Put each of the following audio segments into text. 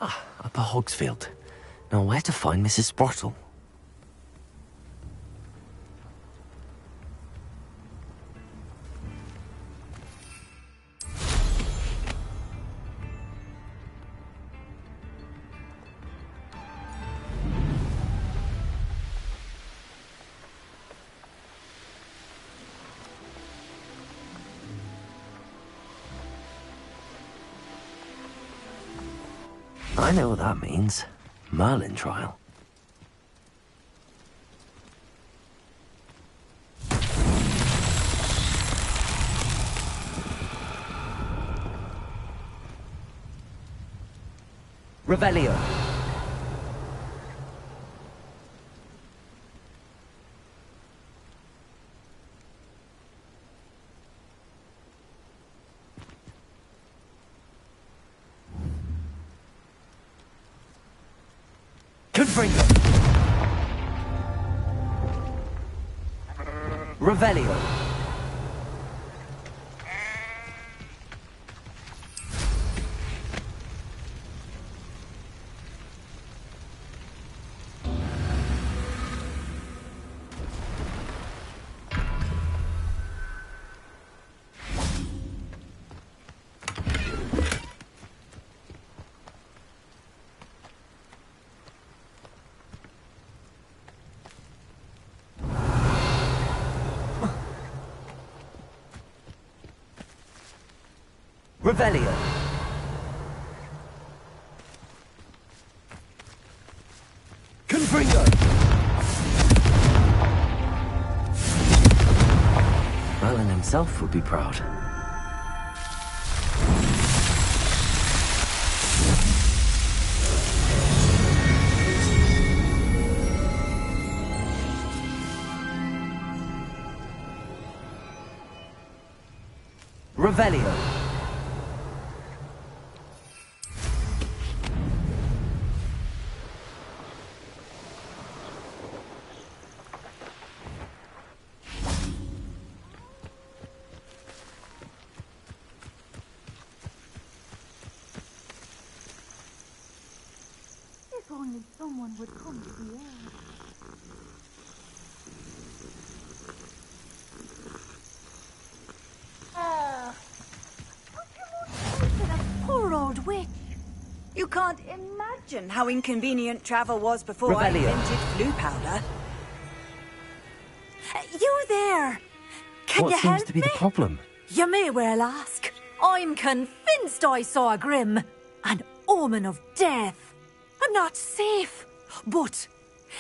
Ah, Upper Hogsfield. Now where to find Mrs. Sprottle? I know what that means. Merlin trial. Revelio. Confringo. Revelio. Revelio. Confringo. Merlin himself would be proud. Revelio. If only someone would come to the end. Poor old witch. You can't imagine how inconvenient travel was before I Revelio. invented flu powder. You there! Can What you seems help to be me? the problem? You may well ask. I'm convinced I saw a grim, an omen of death. I'm not safe, but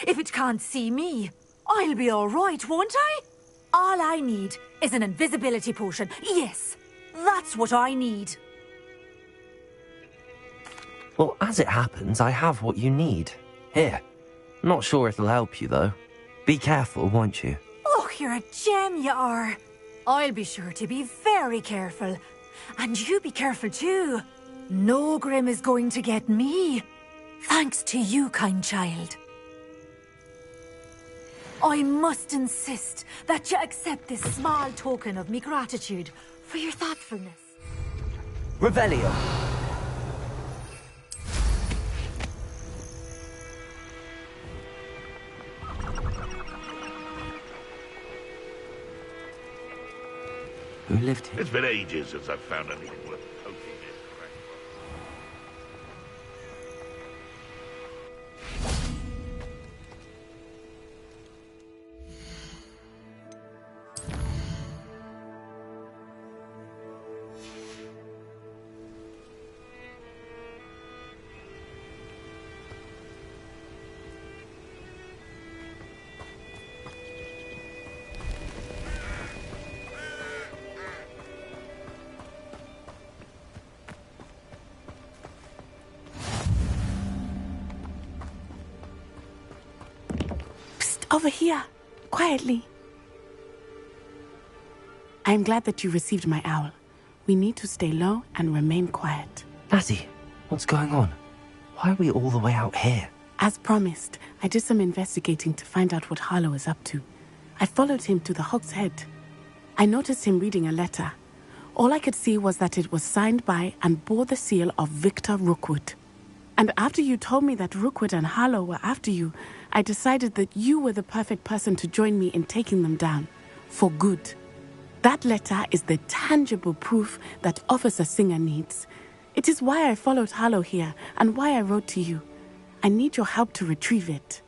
if it can't see me, I'll be all right, won't I? All I need is an invisibility potion. Yes, that's what I need. Well, as it happens, I have what you need. Here. Not sure it'll help you, though. Be careful, won't you? Oh, you're a gem, you are. I'll be sure to be very careful. And you be careful too. No grim is going to get me. Thanks to you, kind child. I must insist that you accept this small token of me gratitude for your thoughtfulness. Revelio. Who lived here? It's been ages since I've found anything worth poking in. Over here, quietly. I am glad that you received my owl. We need to stay low and remain quiet. Natty, what's going on? Why are we all the way out here? As promised, I did some investigating to find out what Harlow is up to. I followed him to the Hog's Head. I noticed him reading a letter. All I could see was that it was signed by and bore the seal of Victor Rookwood. And after you told me that Rookwood and Harlow were after you, I decided that you were the perfect person to join me in taking them down. For good. That letter is the tangible proof that Officer Singer needs. It is why I followed Harlow here and why I wrote to you. I need your help to retrieve it.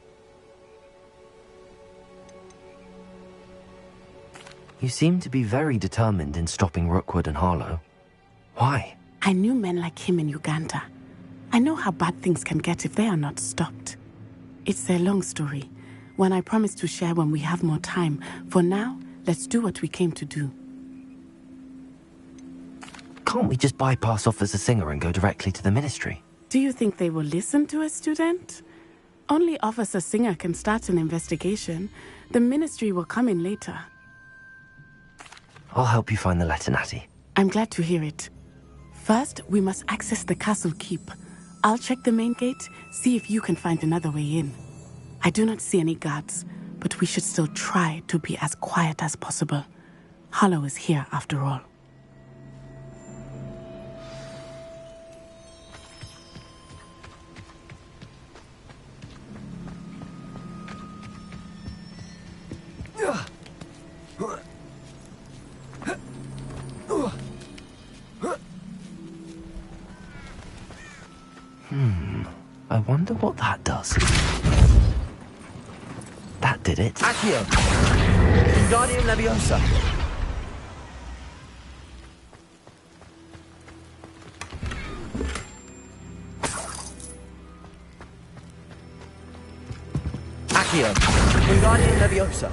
You seem to be very determined in stopping Rookwood and Harlow. Why? I knew men like him in Uganda. I know how bad things can get if they are not stopped. It's a long story, one I promise to share when we have more time. For now, let's do what we came to do. Can't we just bypass Officer Singer and go directly to the ministry? Do you think they will listen to a student? Only Officer Singer can start an investigation. The ministry will come in later. I'll help you find the letter, Natty. I'm glad to hear it. First, we must access the castle keep. I'll check the main gate, see if you can find another way in. I do not see any guards, but we should still try to be as quiet as possible. Harlow is here after all. I wonder what that does. That did it. Accio! Wingardium Leviosa! Accio! Wingardium Leviosa!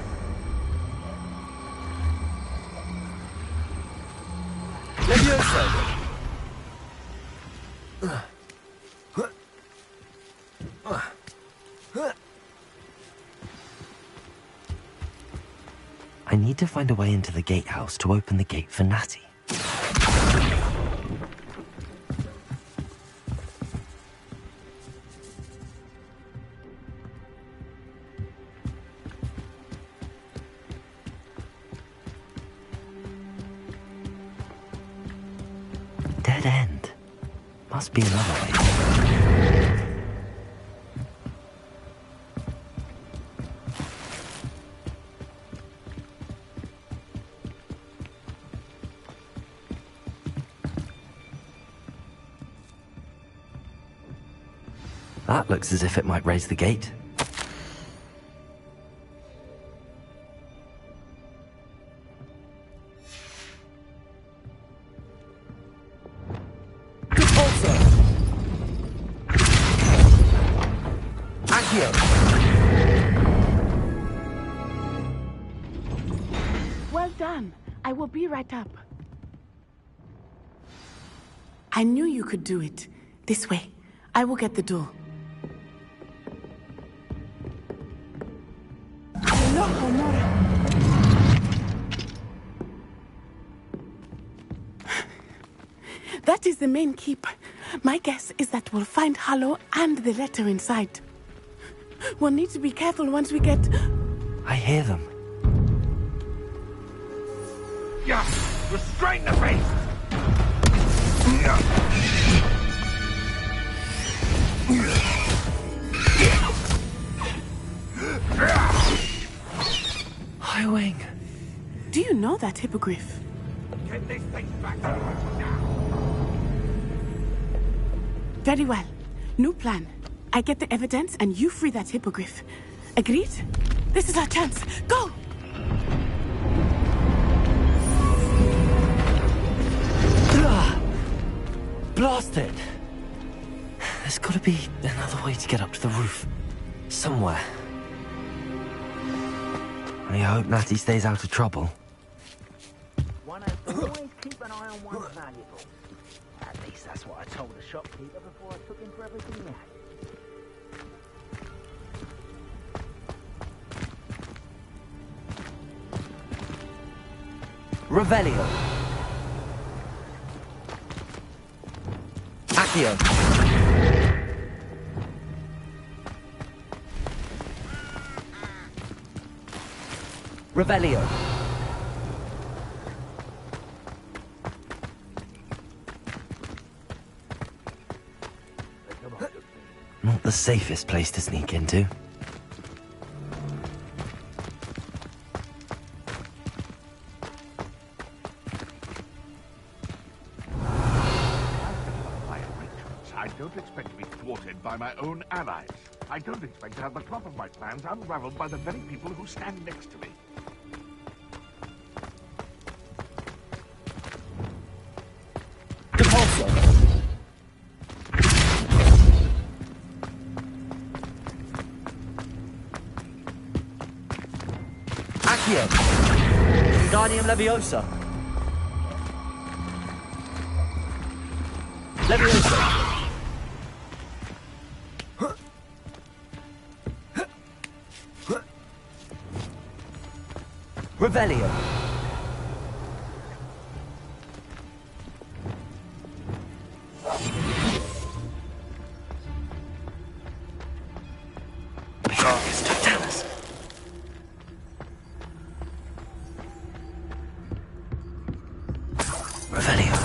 Leviosa! I need to find a way into the gatehouse to open the gate for Natty. Dead end. Must be another way. That looks as if it might raise the gate. Well done. I will be right up. I knew you could do it. This way. I will get the door. That is the main keep. My guess is that we'll find Harlow and the letter inside. We'll need to be careful once we get... I hear them. Yeah! Restrain the beast! Highwing. Do you know that hippogriff? Get this thing back to us now! Very well. New plan. I get the evidence and you free that hippogriff. Agreed? This is our chance. Go! Blast it! There's gotta be another way to get up to the roof. Somewhere. I hope Natty stays out of trouble. One has to always keep an eye on one's valuables. At least that's what I told the shopkeeper before I took him for everything he had. Revelio. Accio. Revelio. Not the safest place to sneak into. I don't expect to be thwarted by my own allies. I don't expect to have the plot of my plans unraveled by the very people who stand next to me. Depulso. Accio. Wingardium Leviosa. Leviosa. Revelio. Vicarious Totalis. Revelio.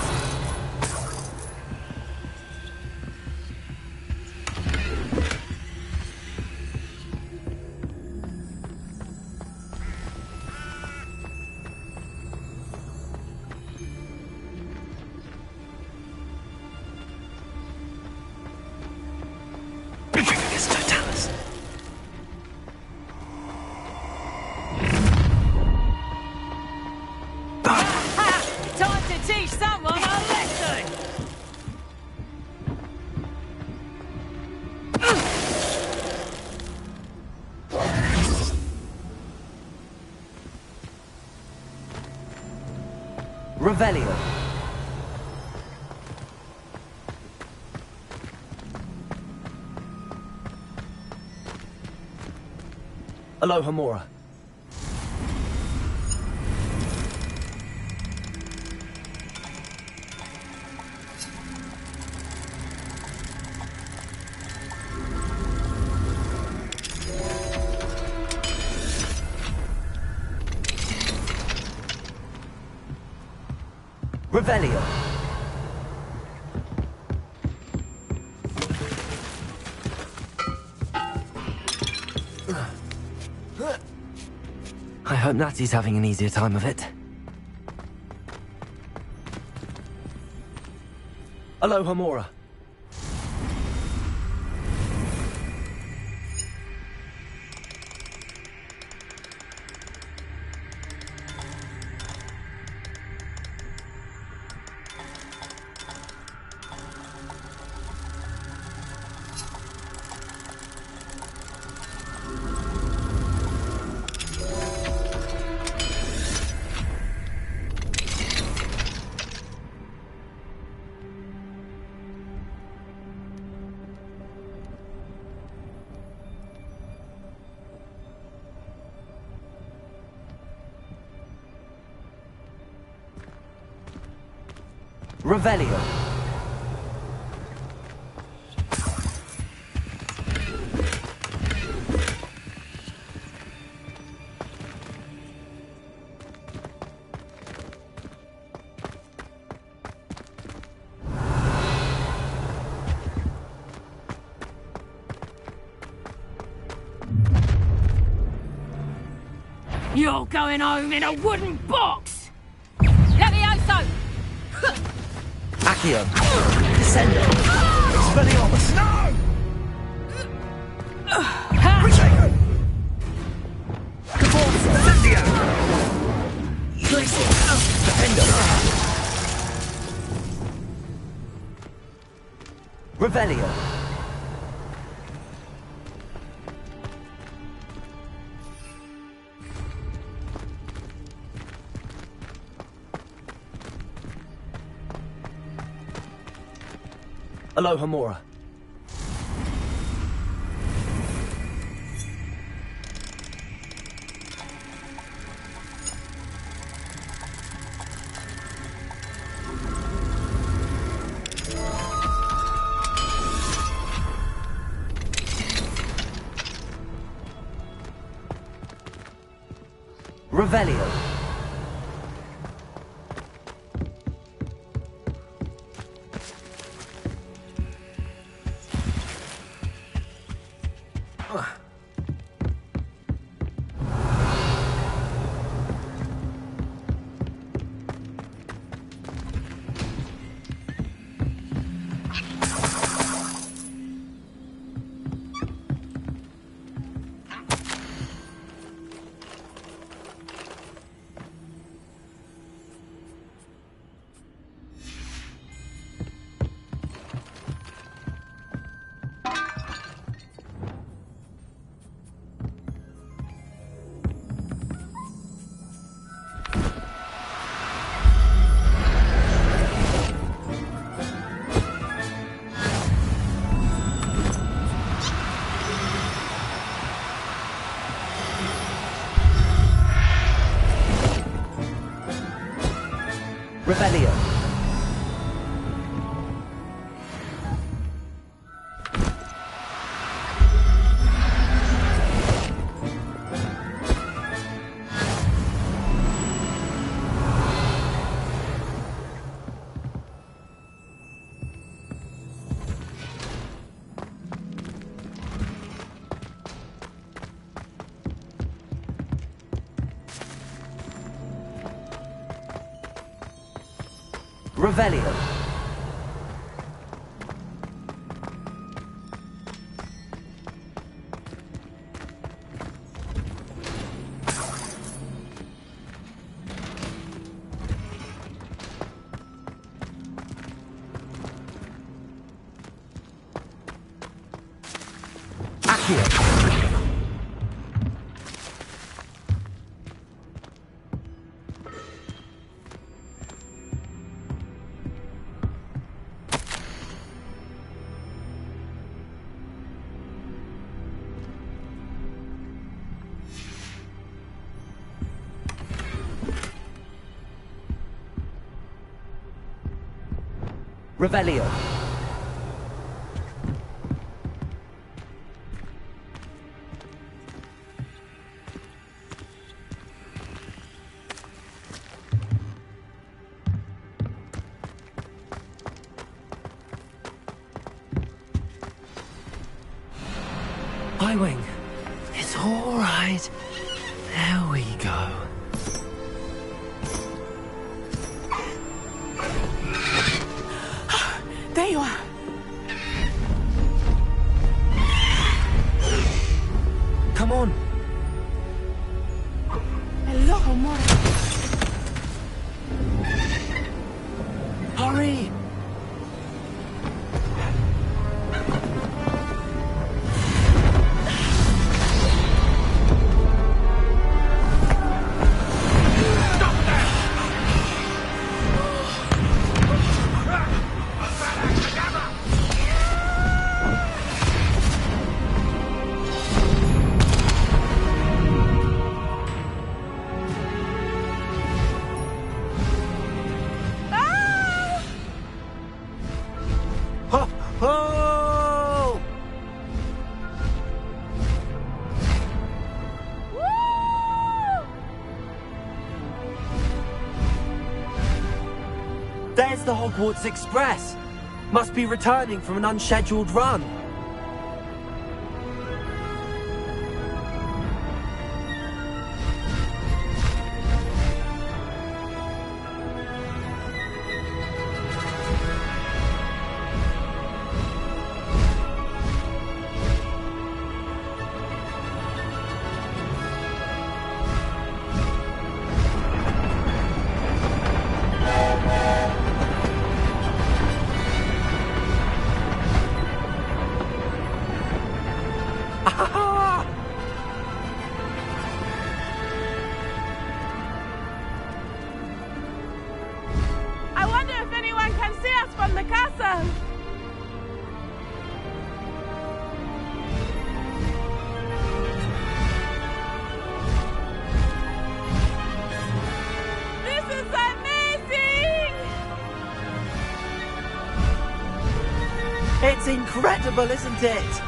Vicarious Totalis. Time to teach someone a lesson! Revelio. Alohomora. Revelio. I hope Natty's having an easier time of it. Alohomora. Revelio. You're going home in a wooden box! Levioso! Accio. Descendo. Expelliarmus. No! Protego. Caborzo. Incendio. Glacial. Defendo. Revelio. Alohomora. Revelio. Revelio. Revelio. Accio. Revelio. Highwing. It's all right. There we go. There you are. Come on. Hello, amore. Hurry. Ho, ho! There's the Hogwarts Express. Must be returning from an unscheduled run. I wonder if anyone can see us from the castle. This is amazing! It's incredible, isn't it?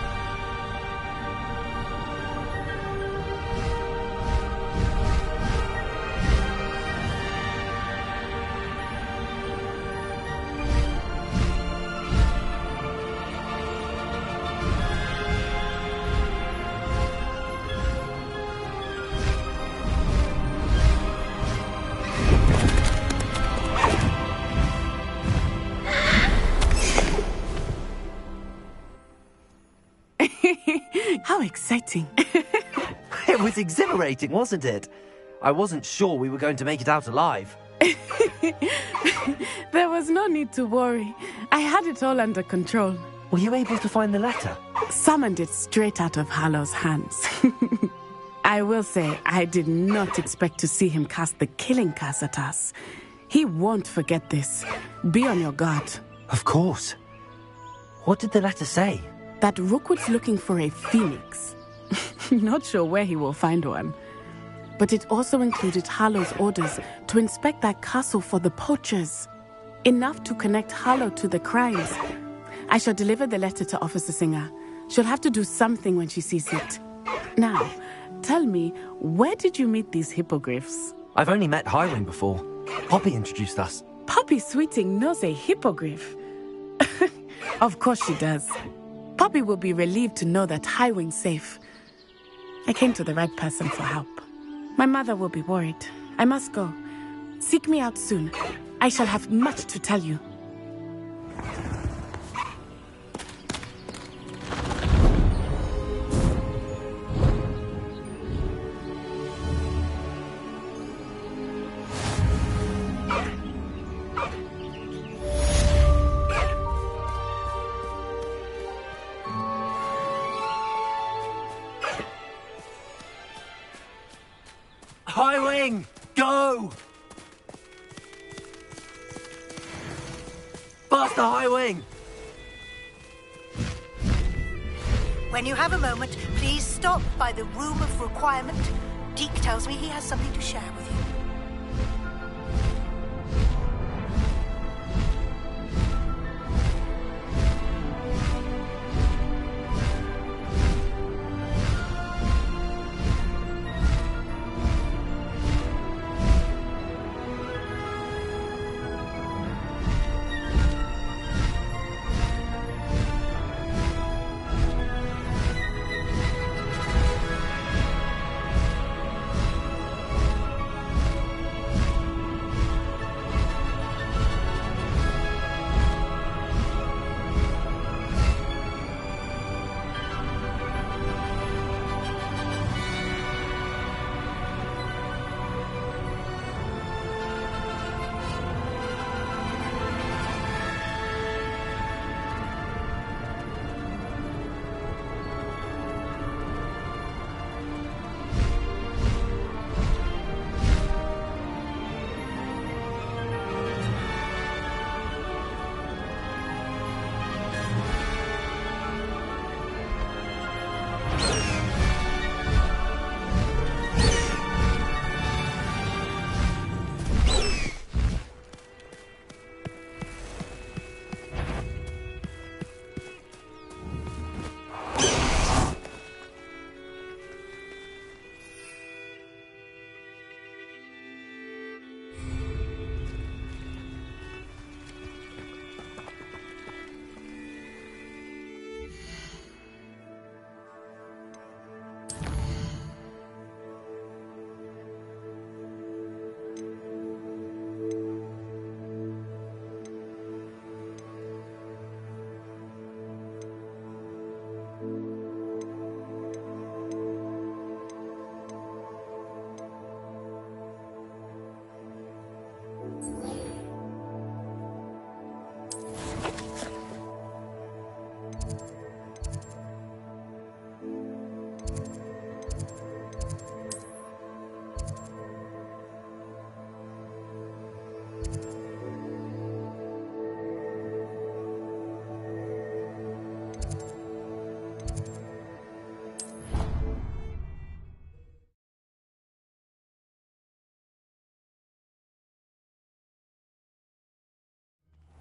exciting. It was exhilarating, wasn't it? I wasn't sure we were going to make it out alive. There was no need to worry. I had it all under control. Were you able to find the letter? Summoned it straight out of Harlow's hands. I will say, I did not expect to see him cast the killing curse at us. He won't forget this. Be on your guard. Of course. What did the letter say? That Rookwood's looking for a phoenix. Not sure where he will find one. But it also included Harlow's orders to inspect that castle for the poachers. Enough to connect Harlow to the crimes. I shall deliver the letter to Officer Singer. She'll have to do something when she sees it. Now, tell me, where did you meet these hippogriffs? I've only met Highwing before. Poppy introduced us. Poppy Sweeting knows a hippogriff. Of course she does. Poppy will be relieved to know that Highwing's safe. I came to the right person for help. My mother will be worried. I must go. Seek me out soon. I shall have much to tell you. Highwing! Go! Faster, Highwing! When you have a moment, please stop by the Room of Requirement. Deke tells me he has something to share with you.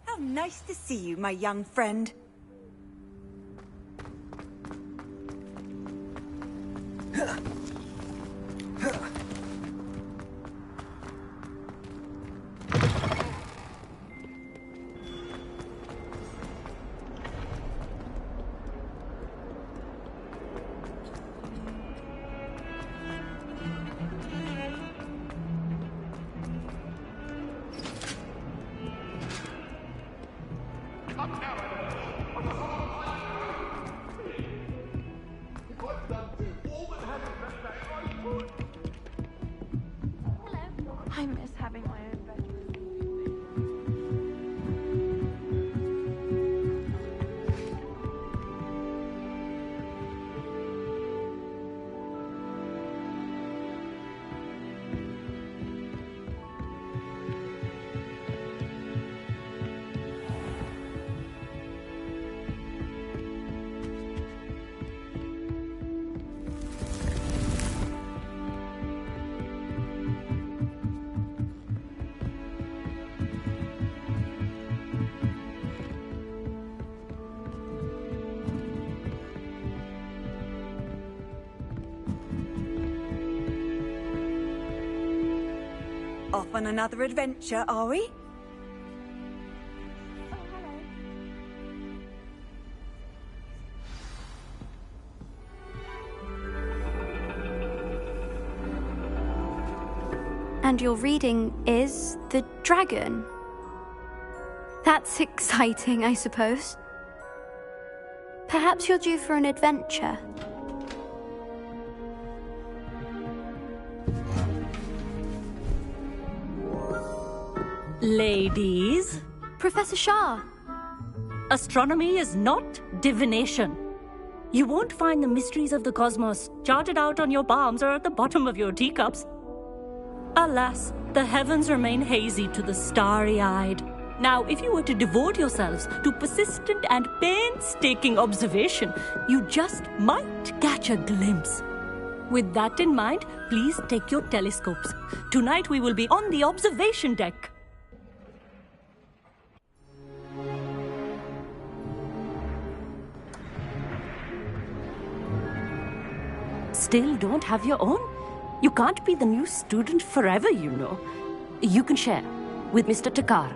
How nice to see you, my young friend. What done to? I miss having my own bedroom. Off on another adventure, are we? Oh, hello. And your reading is The Dragon. That's exciting, I suppose. Perhaps you're due for an adventure. Ladies, Professor Shah. astronomy is not divination. You won't find the mysteries of the cosmos charted out on your palms or at the bottom of your teacups. Alas, the heavens remain hazy to the starry-eyed. Now, if you were to devote yourselves to persistent and painstaking observation, you just might catch a glimpse. With that in mind, please take your telescopes. Tonight we will be on the observation deck. Still don't have your own? You can't be the new student forever, you know. You can share with Mr. Takar.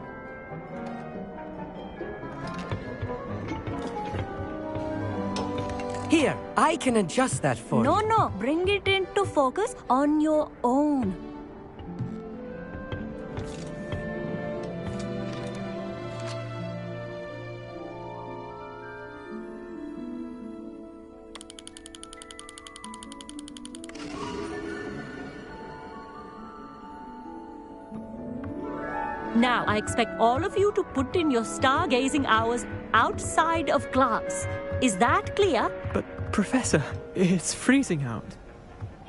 Here, I can adjust that for you. No, bring it into focus on your own. Now, I expect all of you to put in your stargazing hours outside of class. Is that clear? But, Professor, it's freezing out.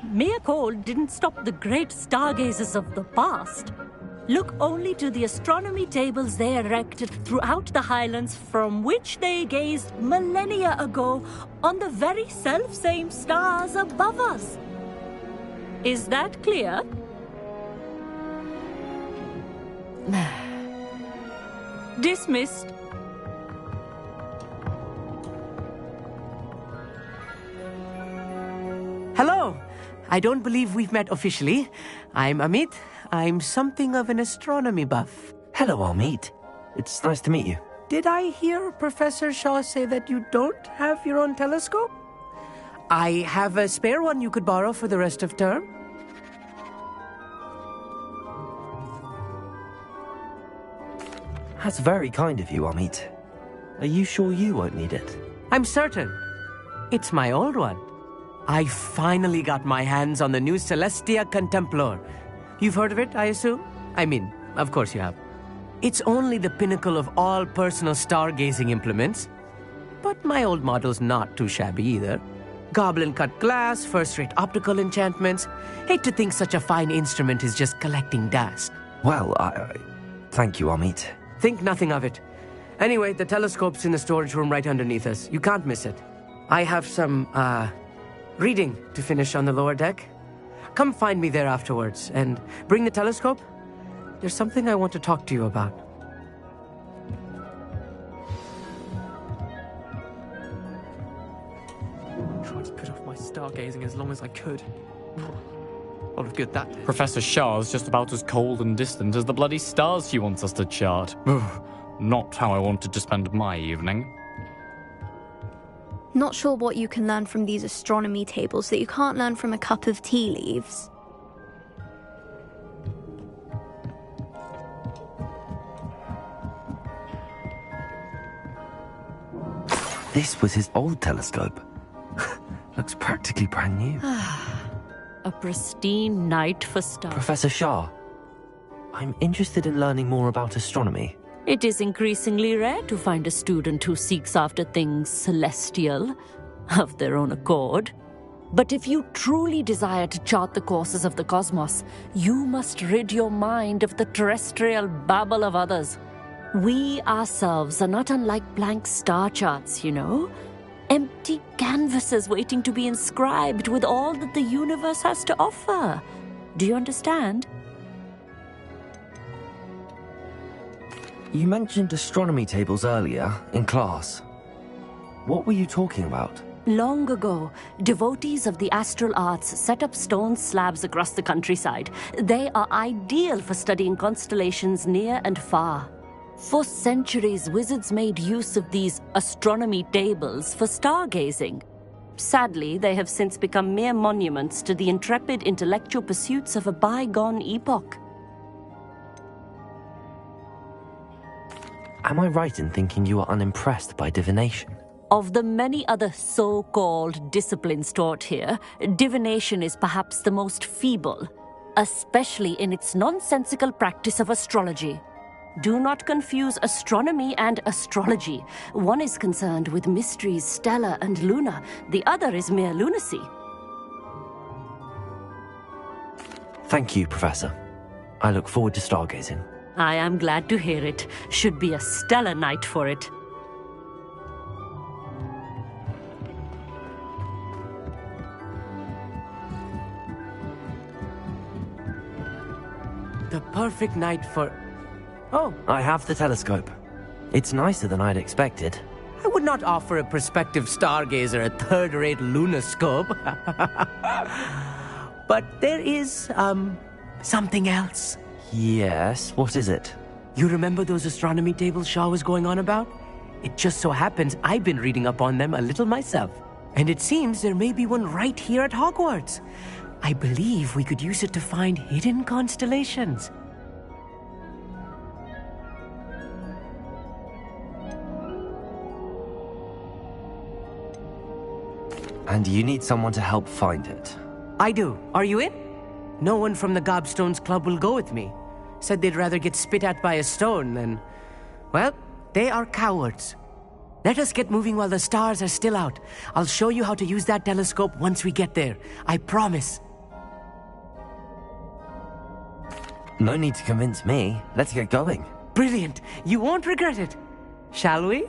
Mere cold didn't stop the great stargazers of the past. Look only to the astronomy tables they erected throughout the highlands from which they gazed millennia ago on the very self-same stars above us. Is that clear? Dismissed. Hello. I don't believe we've met officially. I'm Amit. I'm something of an astronomy buff. Hello, Amit. It's nice to meet you. Did I hear Professor Shaw say that you don't have your own telescope? I have a spare one you could borrow for the rest of term. That's very kind of you, Amit. Are you sure you won't need it? I'm certain. It's my old one. I finally got my hands on the new Celestia Contemplar. You've heard of it, I assume? I mean, of course you have. It's only the pinnacle of all personal stargazing implements. But my old model's not too shabby either. Goblin-cut glass, first-rate optical enchantments. Hate to think such a fine instrument is just collecting dust. Well, thank you, Amit. Think nothing of it. Anyway, the telescope's in the storage room right underneath us. You can't miss it. I have some, reading to finish on the lower deck. Come find me there afterwards, and bring the telescope. There's something I want to talk to you about. Tried to put off my stargazing as long as I could. A lot of good that did. Professor Shah's just about as cold and distant as the bloody stars she wants us to chart. Not how I wanted to spend my evening. Not sure what you can learn from these astronomy tables that you can't learn from a cup of tea leaves. This was his old telescope. Looks practically brand new. A pristine night for stars. Professor Shah, I'm interested in learning more about astronomy. It is increasingly rare to find a student who seeks after things celestial, of their own accord. But if you truly desire to chart the courses of the cosmos, you must rid your mind of the terrestrial babble of others. We ourselves are not unlike blank star charts, you know. Empty canvases waiting to be inscribed with all that the universe has to offer. Do you understand? You mentioned astronomy tables earlier, in class. What were you talking about? Long ago, devotees of the astral arts set up stone slabs across the countryside. They are ideal for studying constellations near and far. For centuries, wizards made use of these astronomy tables for stargazing. Sadly, they have since become mere monuments to the intrepid intellectual pursuits of a bygone epoch. Am I right in thinking you are unimpressed by divination? Of the many other so-called disciplines taught here, divination is perhaps the most feeble, especially in its nonsensical practice of astrology. Do not confuse astronomy and astrology. One is concerned with mysteries stellar and lunar, the other is mere lunacy. Thank you, Professor. I look forward to stargazing. I am glad to hear it. Should be a stellar night for it. The perfect night for... Oh, I have the telescope. It's nicer than I'd expected. I would not offer a prospective stargazer a third-rate lunoscope. But there is, something else. Yes, what is it? You remember those astronomy tables Shaw was going on about? It just so happens I've been reading up on them a little myself. And it seems there may be one right here at Hogwarts. I believe we could use it to find hidden constellations. And you need someone to help find it. I do. Are you in? No one from the Gobstones Club will go with me. Said they'd rather get spit at by a stone than... Well, they are cowards. Let us get moving while the stars are still out. I'll show you how to use that telescope once we get there. I promise. No need to convince me. Let's get going. Brilliant. You won't regret it. Shall we?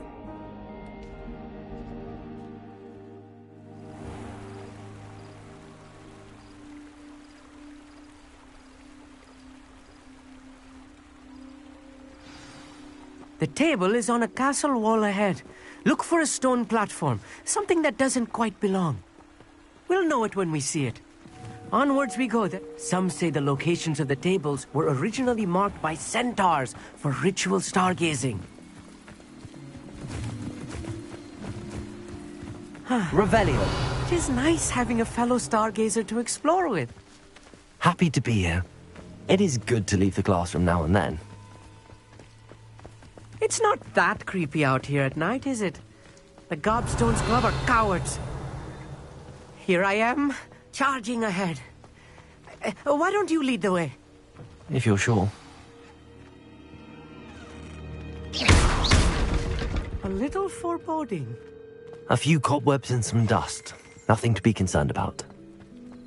The table is on a castle wall ahead. Look for a stone platform, something that doesn't quite belong. We'll know it when we see it. Onwards we go. Some say the locations of the tables were originally marked by centaurs for ritual stargazing. Revelio. It is nice having a fellow stargazer to explore with. Happy to be here. It is good to leave the classroom now and then. It's not that creepy out here at night, is it? The Gobstones Club are cowards. Here I am, charging ahead. Why don't you lead the way? If you're sure. A little foreboding. A few cobwebs and some dust. Nothing to be concerned about.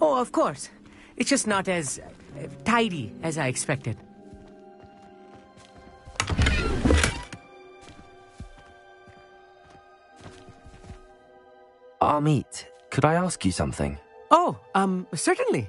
Oh, of course. It's just not as tidy as I expected. Amit, could I ask you something? Oh, certainly.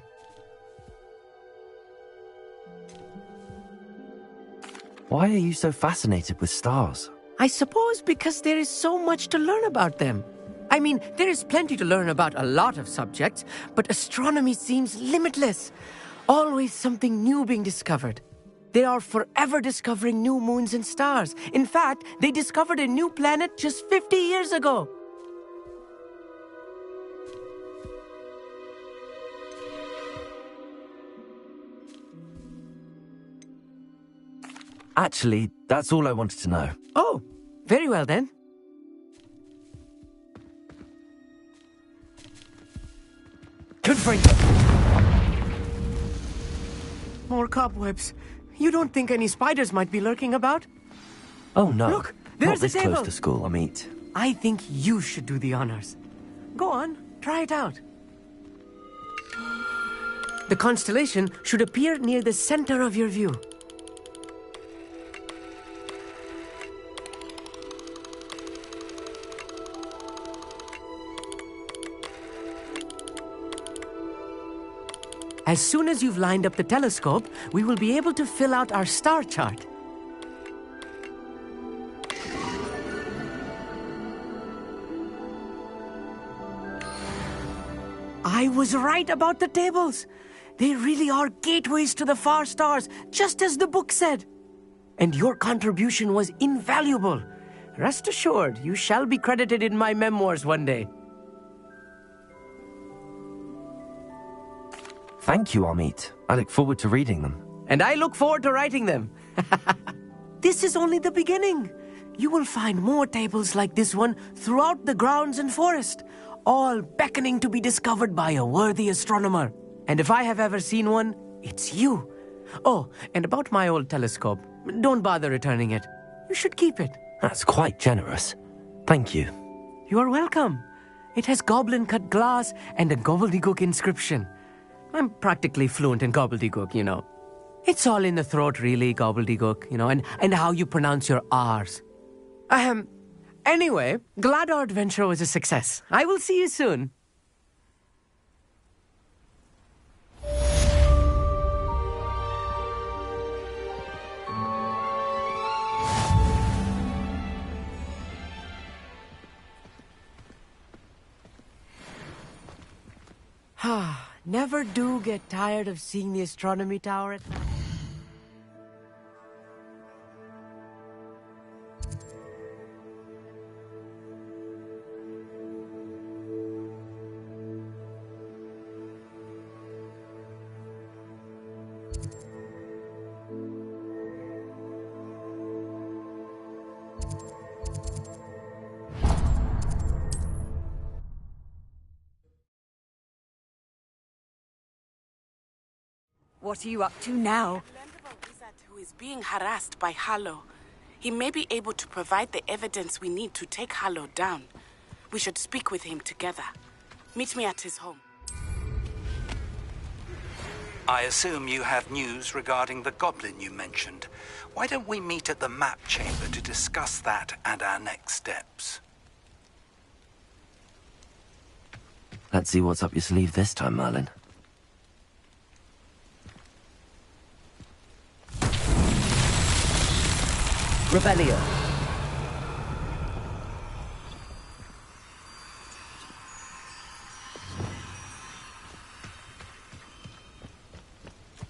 Why are you so fascinated with stars? I suppose because there is so much to learn about them. I mean, there is plenty to learn about a lot of subjects, but astronomy seems limitless. Always something new being discovered. They are forever discovering new moons and stars. In fact, they discovered a new planet just 50 years ago. Actually, that's all I wanted to know. Oh, very well then. Good bring. More cobwebs. You don't think any spiders might be lurking about? Oh, no. Look, there's Not this the table. close to school, Amit. I think you should do the honors. Go on, try it out. The constellation should appear near the center of your view. As soon as you've lined up the telescope, we will be able to fill out our star chart. I was right about the tables. They really are gateways to the far stars, just as the book said. And your contribution was invaluable. Rest assured, you shall be credited in my memoirs one day. Thank you, Amit. I look forward to reading them. And I look forward to writing them. This is only the beginning. You will find more tables like this one throughout the grounds and forest, all beckoning to be discovered by a worthy astronomer. And if I have ever seen one, it's you. Oh, and about my old telescope, don't bother returning it. You should keep it. That's quite generous. Thank you. You are welcome. It has goblin-cut glass and a gobbledygook inscription. I'm practically fluent in gobbledygook, you know. It's all in the throat, really, gobbledygook, you know, and how you pronounce your R's. Anyway, glad our adventure was a success. I will see you soon. Never do get tired of seeing the astronomy tower at night. What are you up to now? Who is being harassed by Harlow. He may be able to provide the evidence we need to take Harlow down. We should speak with him together. Meet me at his home. I assume you have news regarding the goblin you mentioned. Why don't we meet at the map chamber to discuss that and our next steps? Let's see what's up your sleeve this time, Merlin. Revelio.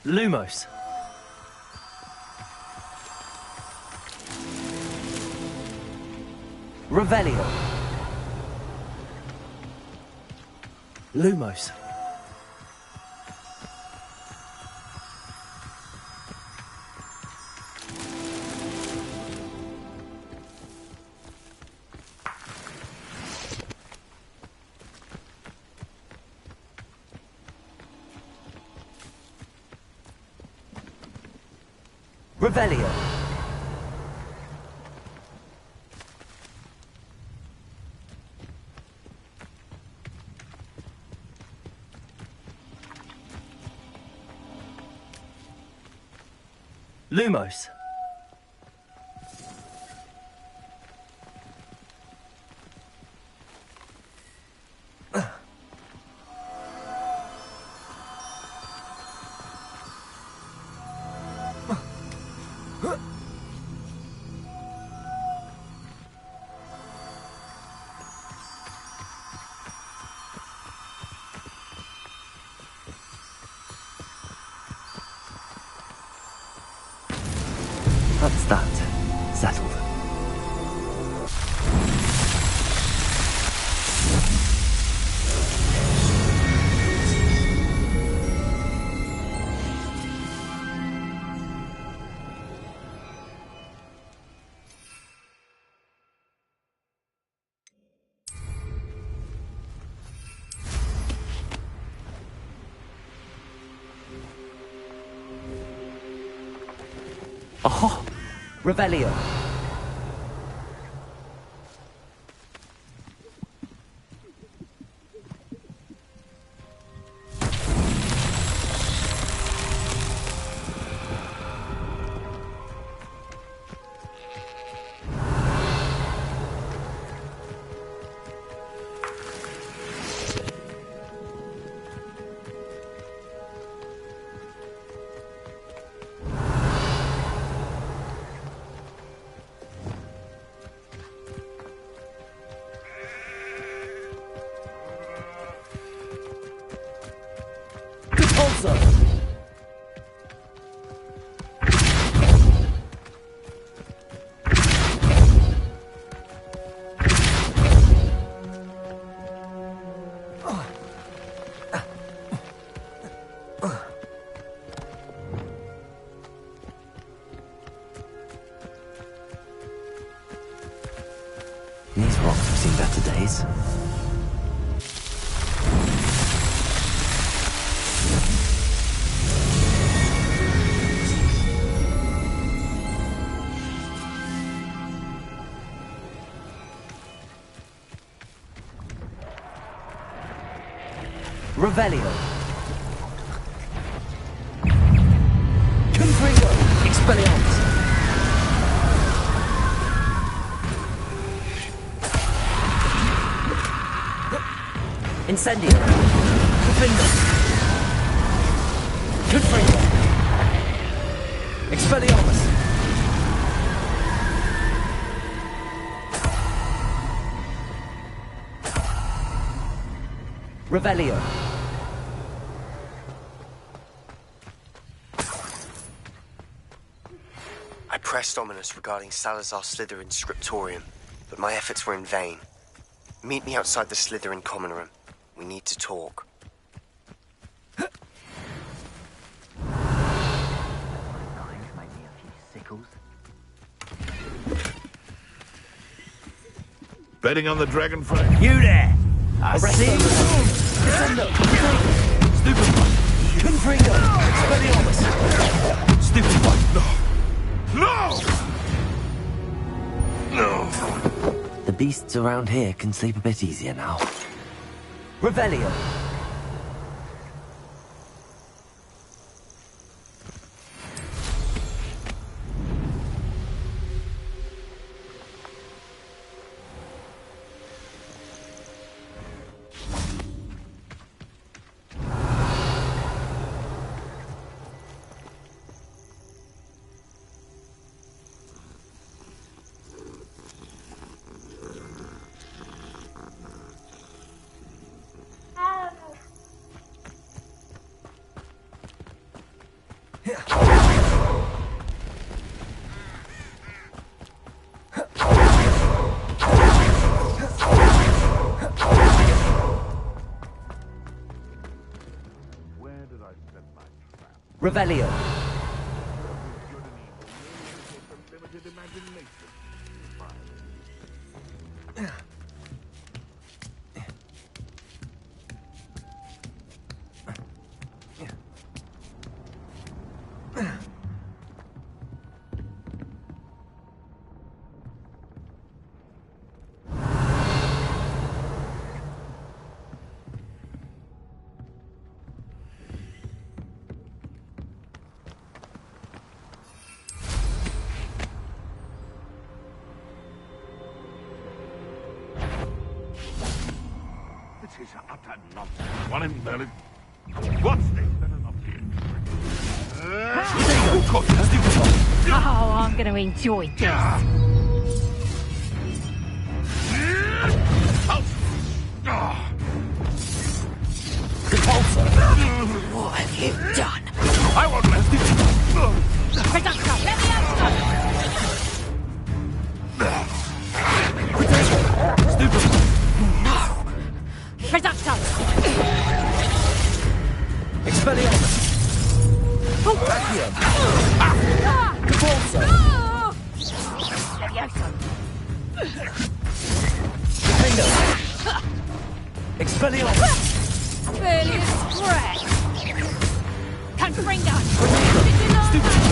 Lumos. Revelio. Lumos. Revelio. Lumos. That's that. Settled. Oh, Revelio. These rocks have seen better days. Revelio. Confringo. Expelliarmus. Incendio. Confringo. Confringo. Expelliarmus. Revelio. I pressed Ominous regarding Salazar Slytherin's scriptorium, but my efforts were in vain. Meet me outside the Slytherin common room. We need to talk. Betting on the dragonfly? You there! I see you! Descendo! Stupid one! Confringo! Expelliarmus! Stupid one! No! The beasts around here can sleep a bit easier now. Revelio! Revelio. This is utter nonsense. One in Berlin. What's this? Better not be. Oh, I'm going to enjoy this. What have you done? I won't let this. Reducto, let me out! Stupid one! No! Reducto! Expelliarmus! Oh! Accio! Capulso! Levioso! Confringo! Expelliarmus! Fairly express! Confringo! Stupefy!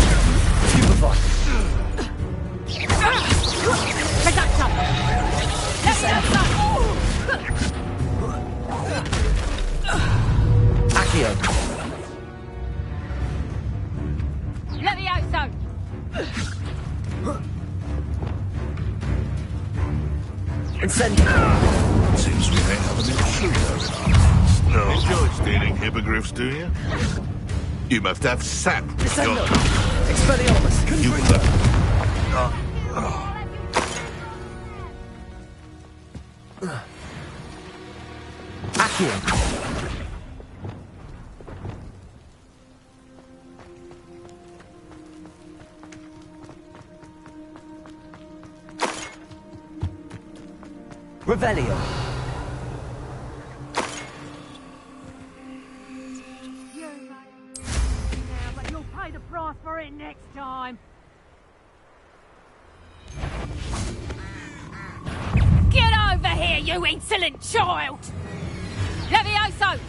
Incendio! Seems we may have an intruder in our midst. No. Enjoy stealing hippogriffs, do you? You must have sap. Descendo! Expelliarmus! Confringo! Accio! Revelio! But you'll pay the price for it next time. Get over here, you insolent child! Levioso!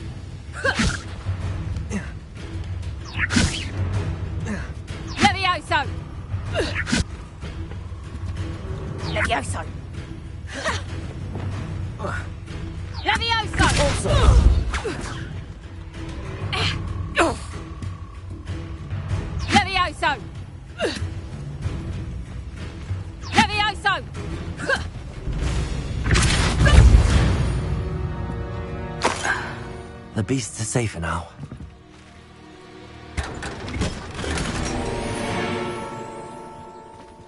Levioso! Levioso! Levioso! Also! Levioso! Levioso! The beasts are safer now.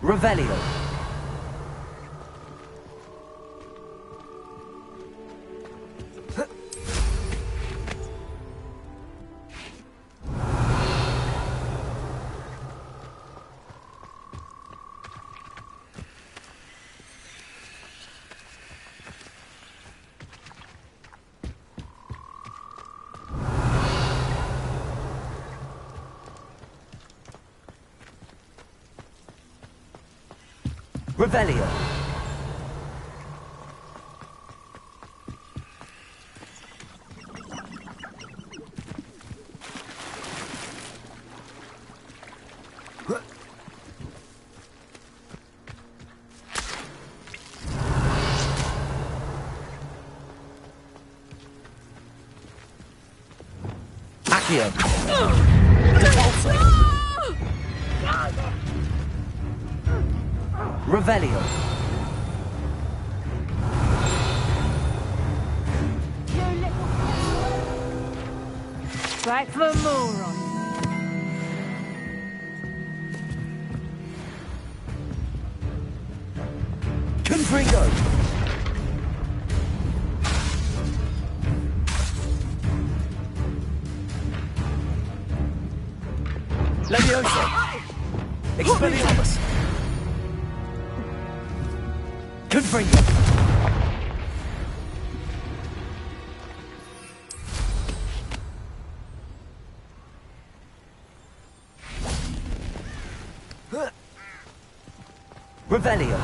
Revelio! Revelio! Accio! Depulso! Revelio! Back for more on. Confringo! Levioso! Expelliarmus! Confringo! Revelio!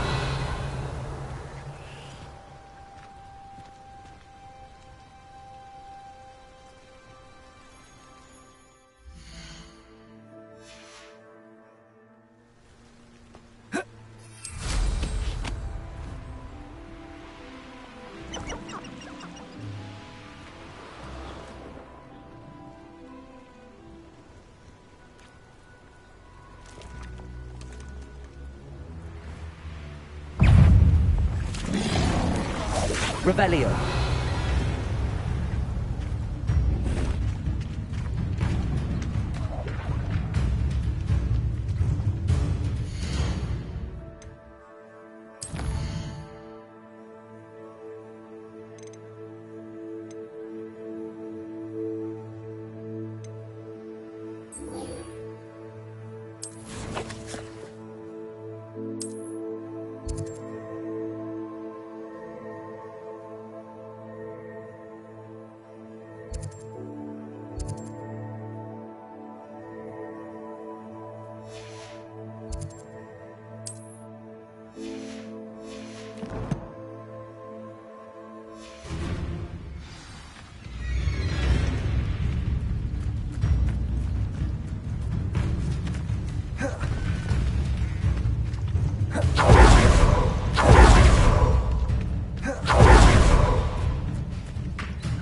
Revelio!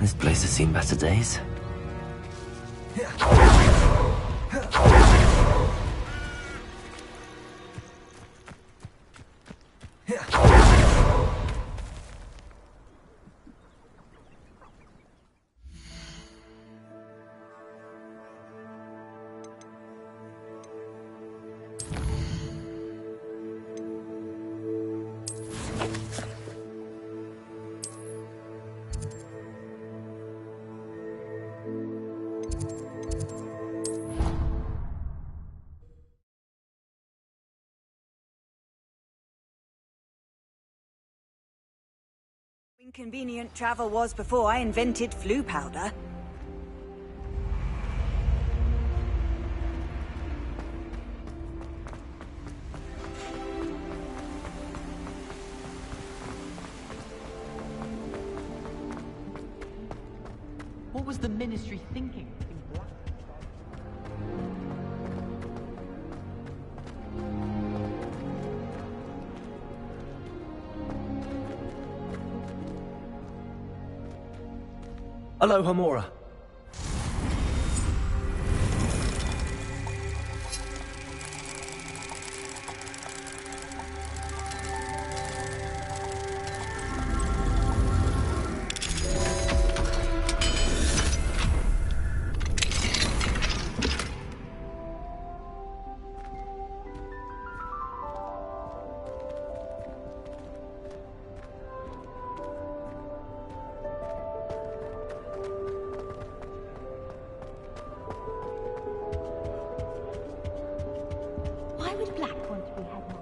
This place has seen better days. Inconvenient travel was before I invented flu powder. What was the Ministry thinking? Hello, Hamora. Why would Black want to be headmaster?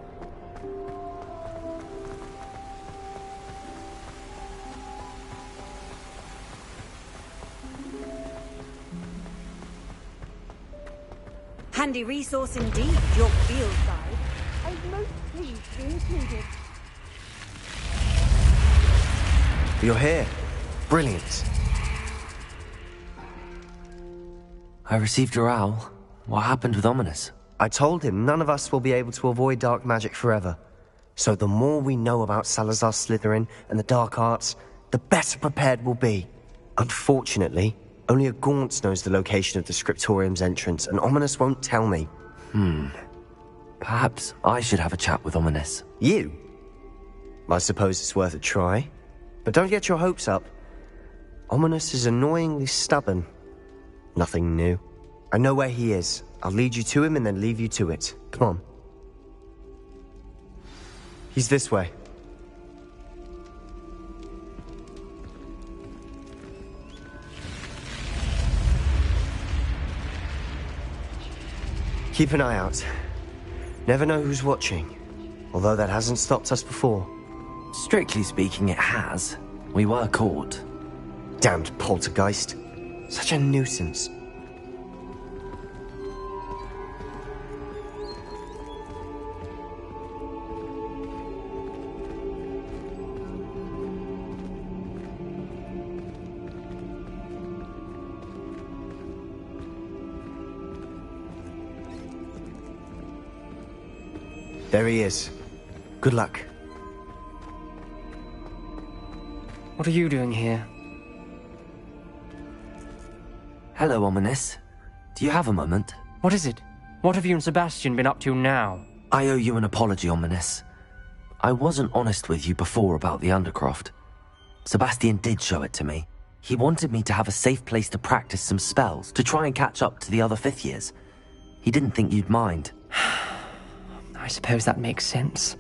Handy resource indeed, your field guide. I'm most pleased to be included. You're here. Brilliant. I received your owl. What happened with Ominous? I told him none of us will be able to avoid dark magic forever. So the more we know about Salazar Slytherin and the dark arts, the better prepared we'll be. Unfortunately, only a Gaunt knows the location of the Scriptorium's entrance, and Ominous won't tell me. Perhaps I should have a chat with Ominous. You? I suppose it's worth a try. But don't get your hopes up. Ominous is annoyingly stubborn. Nothing new. I know where he is. I'll lead you to him and then leave you to it. Come on. He's this way. Keep an eye out. Never know who's watching. Although that hasn't stopped us before. Strictly speaking, it has. We were caught. Damned poltergeist. Such a nuisance. There he is. Good luck. What are you doing here? Hello, Ominous. Do you have a moment? What is it? What have you and Sebastian been up to now? I owe you an apology, Ominous. I wasn't honest with you before about the Undercroft. Sebastian did show it to me. He wanted me to have a safe place to practice some spells, to try and catch up to the other fifth years. He didn't think you'd mind. I suppose that makes sense.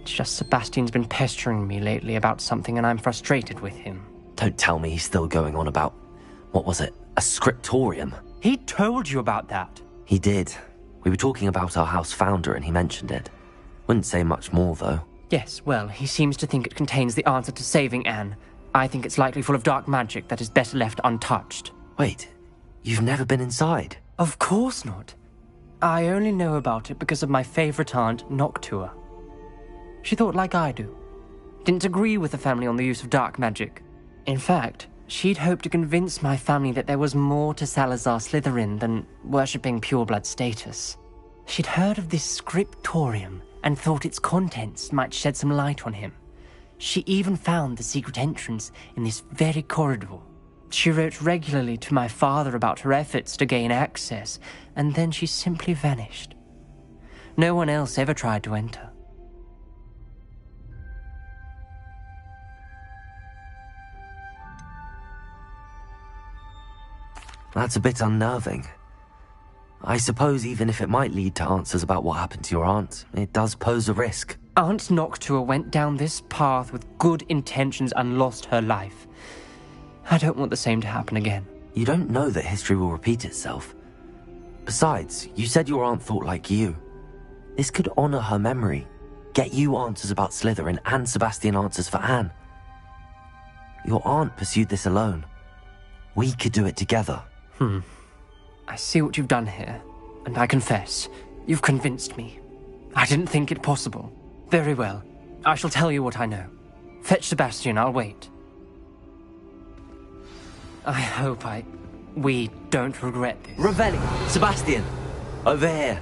It's just Sebastian's been pestering me lately about something and I'm frustrated with him. Don't tell me he's still going on about, what was it, a scriptorium? He told you about that? He did. We were talking about our house founder and he mentioned it. Wouldn't say much more, though. Yes, well, he seems to think it contains the answer to saving Anne. I think it's likely full of dark magic that is better left untouched. Wait, you've never been inside? Of course not. I only know about it because of my favourite aunt, Noctua. She thought like I do. Didn't agree with the family on the use of dark magic. In fact, she'd hoped to convince my family that there was more to Salazar Slytherin than worshipping pureblood status. She'd heard of this scriptorium and thought its contents might shed some light on him. She even found the secret entrance in this very corridor. She wrote regularly to my father about her efforts to gain access, and then she simply vanished. No one else ever tried to enter. That's a bit unnerving. I suppose even if it might lead to answers about what happened to your aunt, it does pose a risk. Aunt Noctua went down this path with good intentions and lost her life. I don't want the same to happen again. You don't know that history will repeat itself. Besides, you said your aunt thought like you. This could honor her memory, get you answers about Slytherin and Sebastian answers for Anne. Your aunt pursued this alone. We could do it together. I see what you've done here, and I confess, you've convinced me. I didn't think it possible. Very well. I shall tell you what I know. Fetch Sebastian, I'll wait. I hope we don't regret this. Revelli! Sebastian! Over here!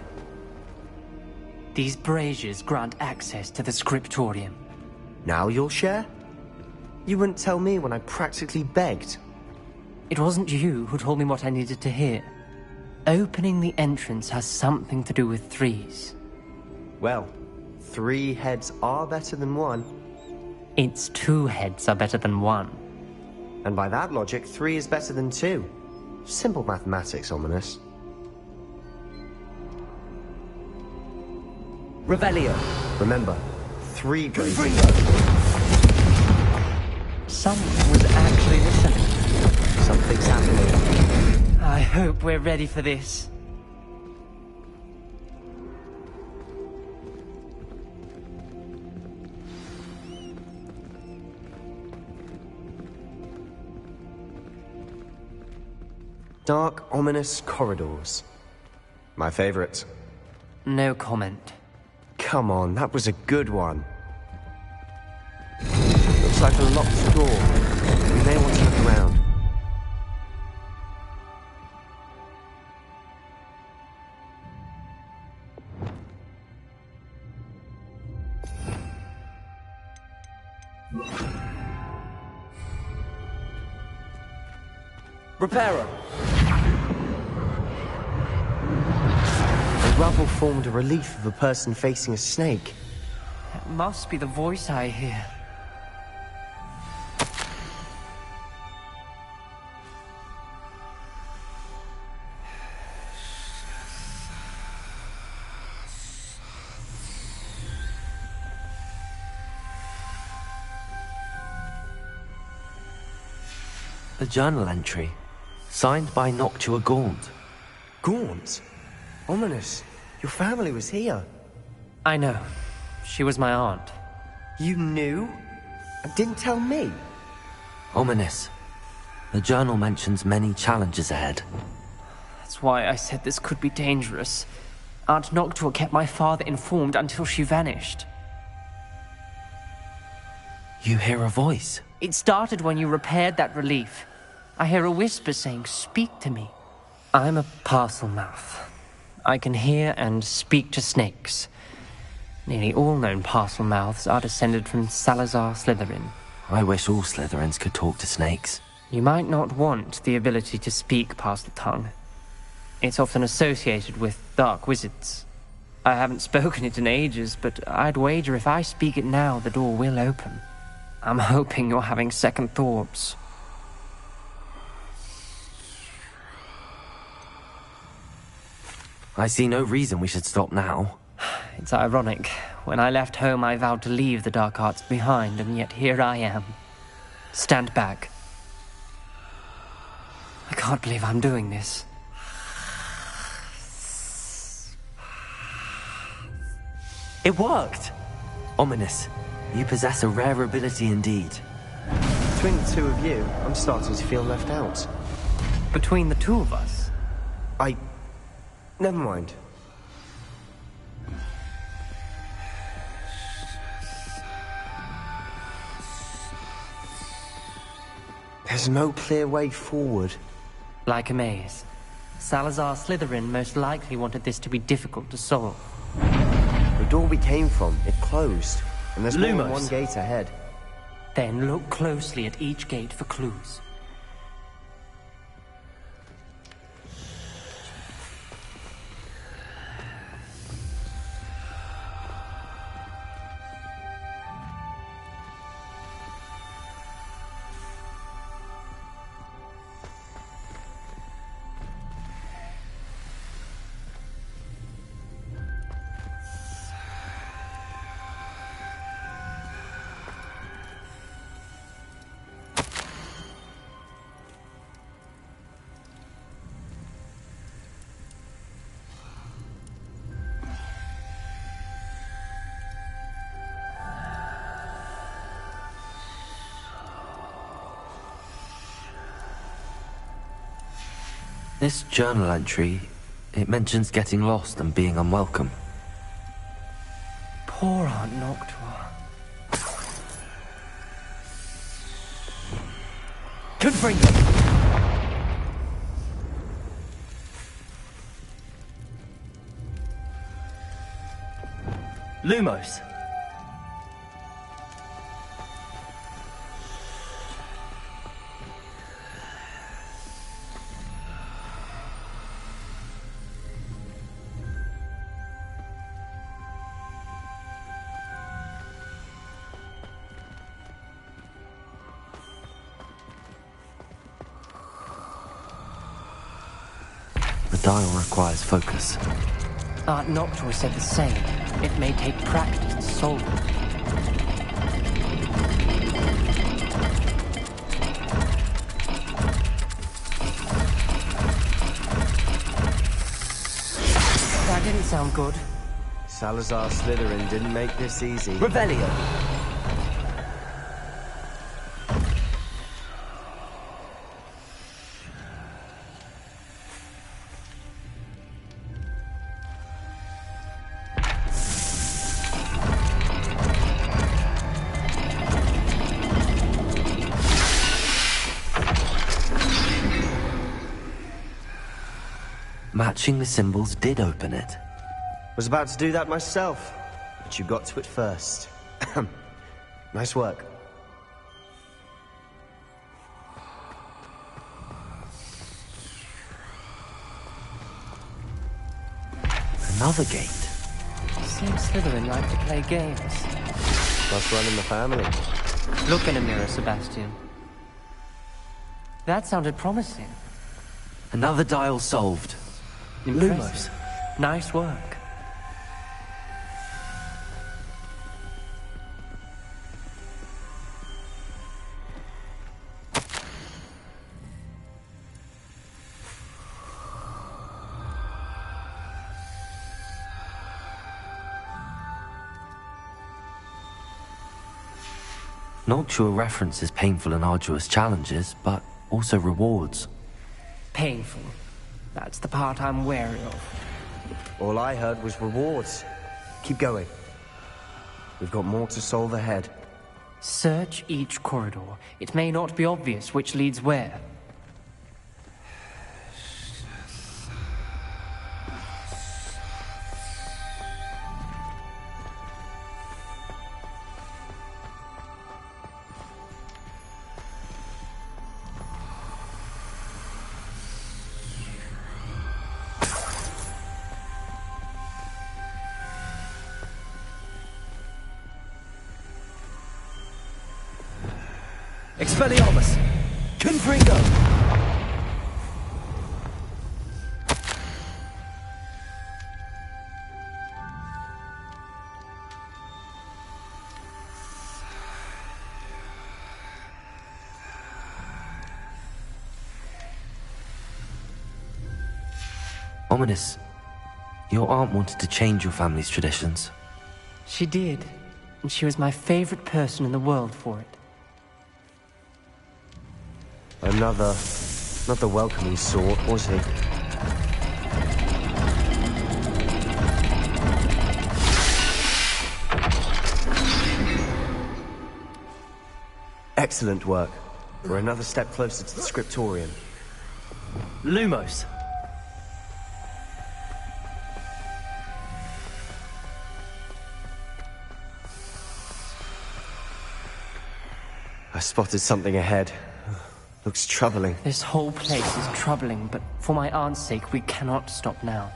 These braziers grant access to the scriptorium. Now you'll share? You wouldn't tell me when I practically begged. It wasn't you who told me what I needed to hear. Opening the entrance has something to do with threes. Well, 3 heads are better than 1. It's 2 heads are better than 1. And by that logic, 3 is better than 2. Simple mathematics, Ominous. Revelio! Remember, 3 braziers. Someone was actually listening. Something's happening. I hope we're ready for this. Dark, ominous corridors. My favorite. No comment. Come on, that was a good one. Looks like a locked door. We may want to look around. Reparo! The rubble formed a relief of a person facing a snake. It must be the voice I hear. A journal entry, signed by Noctua Gaunt. Gaunt? Ominous. Your family was here. I know. She was my aunt. You knew? And didn't tell me? Ominous. The journal mentions many challenges ahead. That's why I said this could be dangerous. Aunt Noctua kept my father informed until she vanished. You hear a voice? It started when you repaired that relief. I hear a whisper saying, "Speak to me." I'm a parcel mouth. I can hear and speak to snakes. Nearly all known parcel mouths are descended from Salazar Slytherin. I wish all Slytherins could talk to snakes. You might not want the ability to speak parcel tongue. It's often associated with dark wizards. I haven't spoken it in ages, but I'd wager if I speak it now, the door will open. I'm hoping you're having second thoughts. I see no reason we should stop now. It's ironic. When I left home, I vowed to leave the dark arts behind, and yet here I am. Stand back. I can't believe I'm doing this. It worked! Ominous. You possess a rare ability indeed. Between the 2 of you, I'm starting to feel left out. Between the 2 of us? Never mind. There's no clear way forward. Like a maze. Salazar Slytherin most likely wanted this to be difficult to solve. The door we came from, it closed. And there's more than Lumos. one gate ahead. Then look closely at each gate for clues. This journal entry, it mentions getting lost and being unwelcome. Poor Aunt Noctua. Confringo! Lumos. The dial requires focus. Aunt Noctua said the same. It may take practice to solve it. That didn't sound good. Salazar Slytherin didn't make this easy. Revelio. Matching the symbols did open it. Was about to do that myself, but you got to it first. Nice work. Another gate. Seems Slytherin like to play games. Must run in the family. Look in a mirror, Sebastian. That sounded promising. Another dial solved. Impressive. Nice work. Noctua references painful and arduous challenges, but also rewards. Painful. That's the part I'm wary of. All I heard was rewards. Keep going. We've got more to solve ahead. Search each corridor. It may not be obvious which leads where. Expelliarmus! Confringo! Ominous. Your aunt wanted to change your family's traditions. She did, and she was my favorite person in the world for it. Another... not the welcoming sort, was he? Excellent work. We're another step closer to the scriptorium. Lumos. I spotted something ahead. Looks troubling. This whole place is troubling, but for my aunt's sake, we cannot stop now.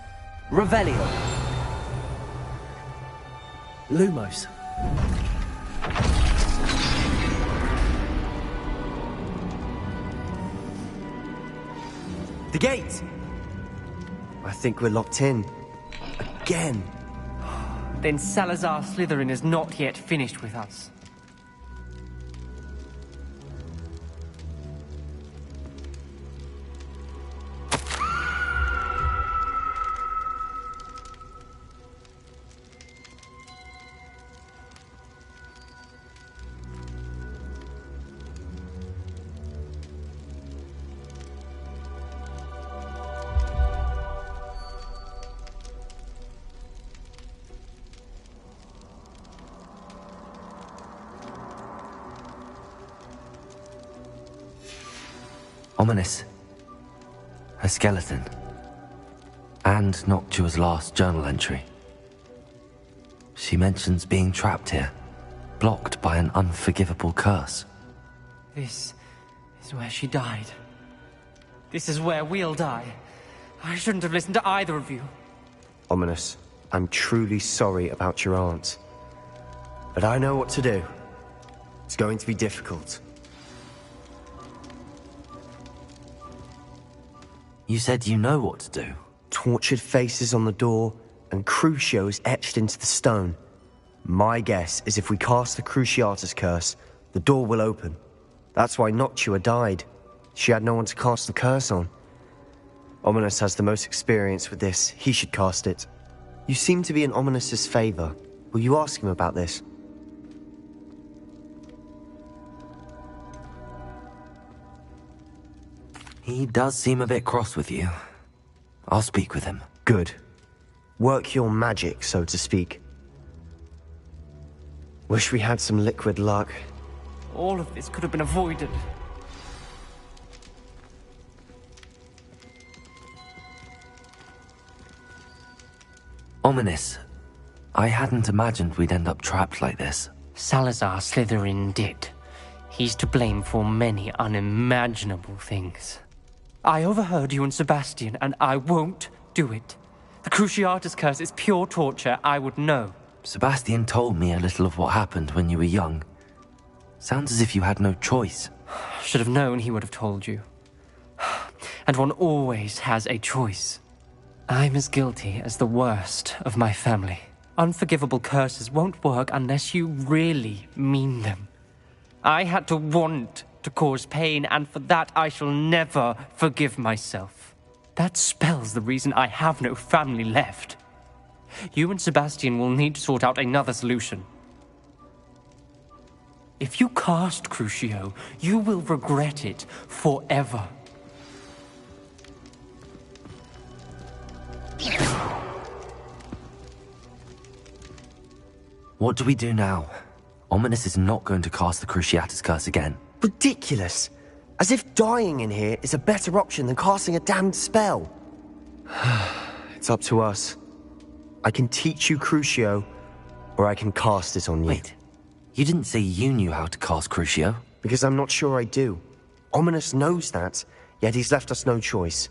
Revelio. Lumos. The gate! I think we're locked in. Again. Then Salazar Slytherin is not yet finished with us. Ominous. A skeleton. And Noctua's last journal entry. She mentions being trapped here, blocked by an unforgivable curse. This is where she died. This is where we'll die. I shouldn't have listened to either of you. Ominous, I'm truly sorry about your aunt. But I know what to do. It's going to be difficult. You said you know what to do. Tortured faces on the door, and Crucios etched into the stone. My guess is if we cast the Cruciatus curse, the door will open. That's why Noctua died. She had no one to cast the curse on. Ominous has the most experience with this. He should cast it. You seem to be in Ominous's favor. Will you ask him about this? He does seem a bit cross with you. I'll speak with him. Good. Work your magic, so to speak. Wish we had some liquid luck. All of this could have been avoided. Ominous. I hadn't imagined we'd end up trapped like this. Salazar Slytherin did. He's to blame for many unimaginable things. I overheard you and Sebastian, and I won't do it. The Cruciatus curse is pure torture. I would know. Sebastian told me a little of what happened when you were young. Sounds as if you had no choice. Should have known he would have told you. And one always has a choice. I'm as guilty as the worst of my family. Unforgivable curses won't work unless you really mean them. I had to want to cause pain, and for that I shall never forgive myself. That spells the reason I have no family left. You and Sebastian will need to sort out another solution. If you cast Crucio, you will regret it forever. What do we do now? Ominous is not going to cast the Cruciatus curse again. Ridiculous! As if dying in here is a better option than casting a damned spell. It's up to us. I can teach you Crucio, or I can cast it on you. Wait, you didn't say you knew how to cast Crucio? Because I'm not sure I do. Ominous knows that, yet he's left us no choice.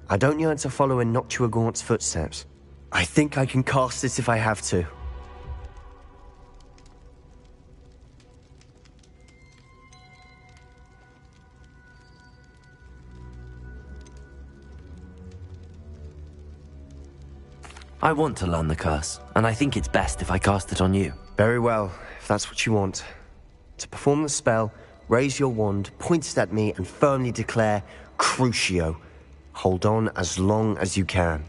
I don't yearn to follow in Noctua Gaunt's footsteps. I think I can cast it if I have to. I want to learn the curse, and I think it's best if I cast it on you. Very well, if that's what you want. To perform the spell, raise your wand, point it at me, and firmly declare, Crucio. Hold on as long as you can.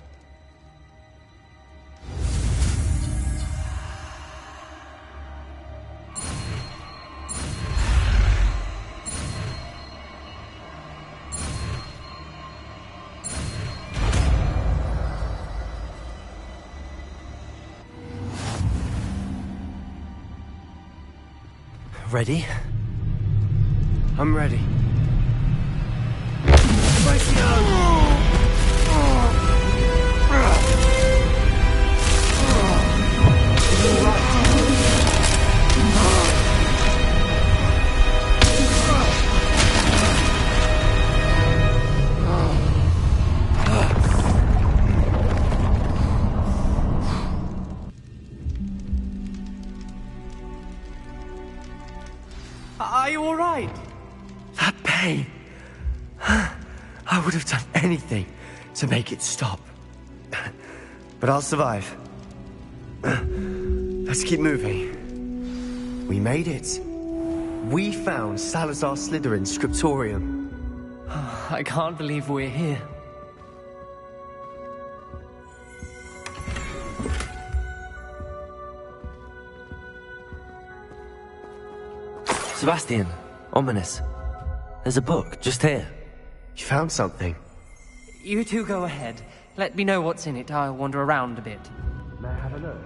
Ready? I'm ready. Are you all right? That pain. I would have done anything to make it stop. But I'll survive. Let's keep moving. We made it. We found Salazar Slytherin's scriptorium. I can't believe we're here. Sebastian, Ominous. There's a book just here. You found something? You two go ahead. Let me know what's in it. I'll wander around a bit. May I have a look?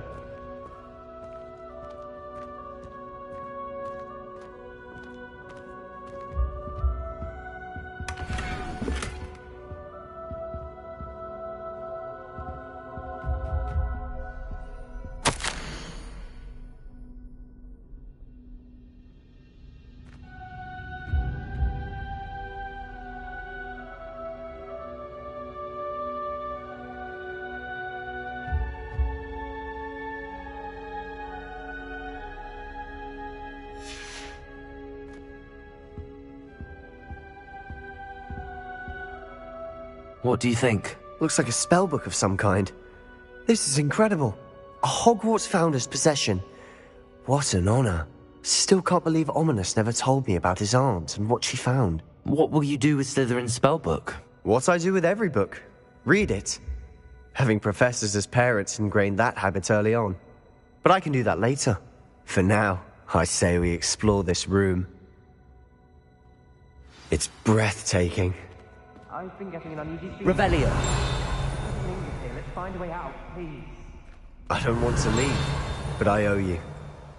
What do you think? Looks like a spellbook of some kind. This is incredible. A Hogwarts founder's possession. What an honor. Still can't believe Ominous never told me about his aunt and what she found. What will you do with Slytherin's spellbook? What I do with every book. Read it. Having professors as parents ingrained that habit early on. But I can do that later. For now, I say we explore this room. It's breathtaking. I've been getting an uneasy feeling. Revelio. Let's find a way out, please. I don't want to leave, but I owe you.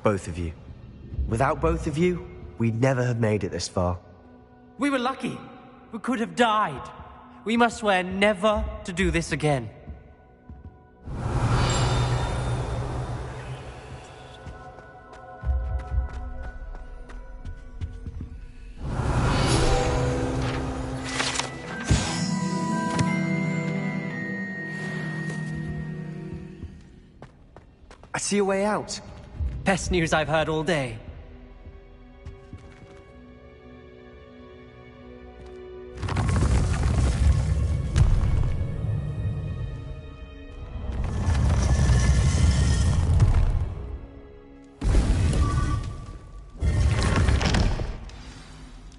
Both of you. Without both of you, we'd never have made it this far. We were lucky. We could have died. We must swear never to do this again. I see a way out. Best news I've heard all day.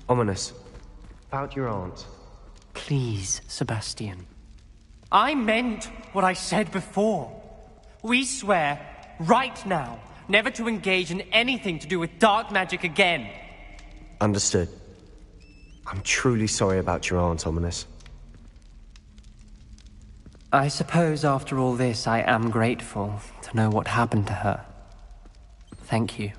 Ominous. About your aunt. Please, Sebastian. I meant what I said before. We swear, right now, never to engage in anything to do with dark magic again. Understood. I'm truly sorry about your aunt, Ominous. I suppose after all this, I am grateful to know what happened to her. Thank you.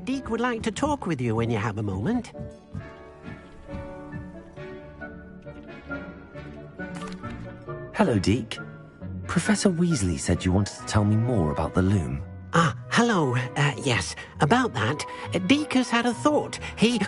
Deke would like to talk with you when you have a moment. Hello, Deke. Professor Weasley said you wanted to tell me more about the loom. Ah, hello. Yes, about that. Deke has had a thought. He...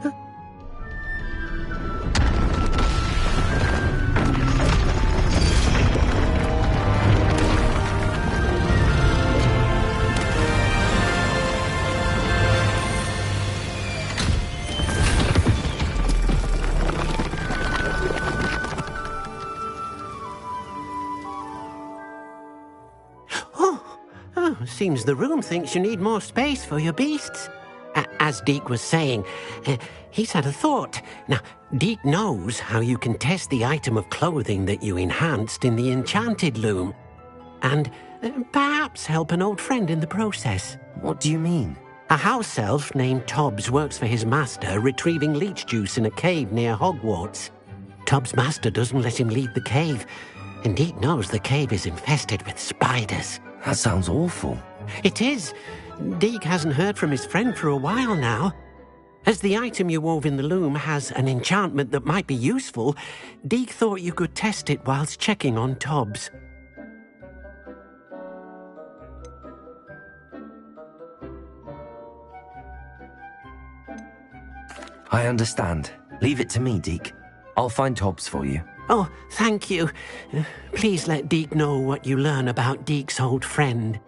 Seems the room thinks you need more space for your beasts. As Deke was saying, he's had a thought. Now, Deke knows how you can test the item of clothing that you enhanced in the enchanted loom. And perhaps help an old friend in the process. What do you mean? A house elf named Tobbs works for his master, retrieving leech juice in a cave near Hogwarts. Tobbs' master doesn't let him leave the cave, and Deke knows the cave is infested with spiders. That sounds awful. It is. Deke hasn't heard from his friend for a while now. As the item you wove in the loom has an enchantment that might be useful, Deke thought you could test it whilst checking on Tobbs. I understand. Leave it to me, Deke. I'll find Tobbs for you. Oh, thank you. Please let Deke know what you learn about Deke's old friend.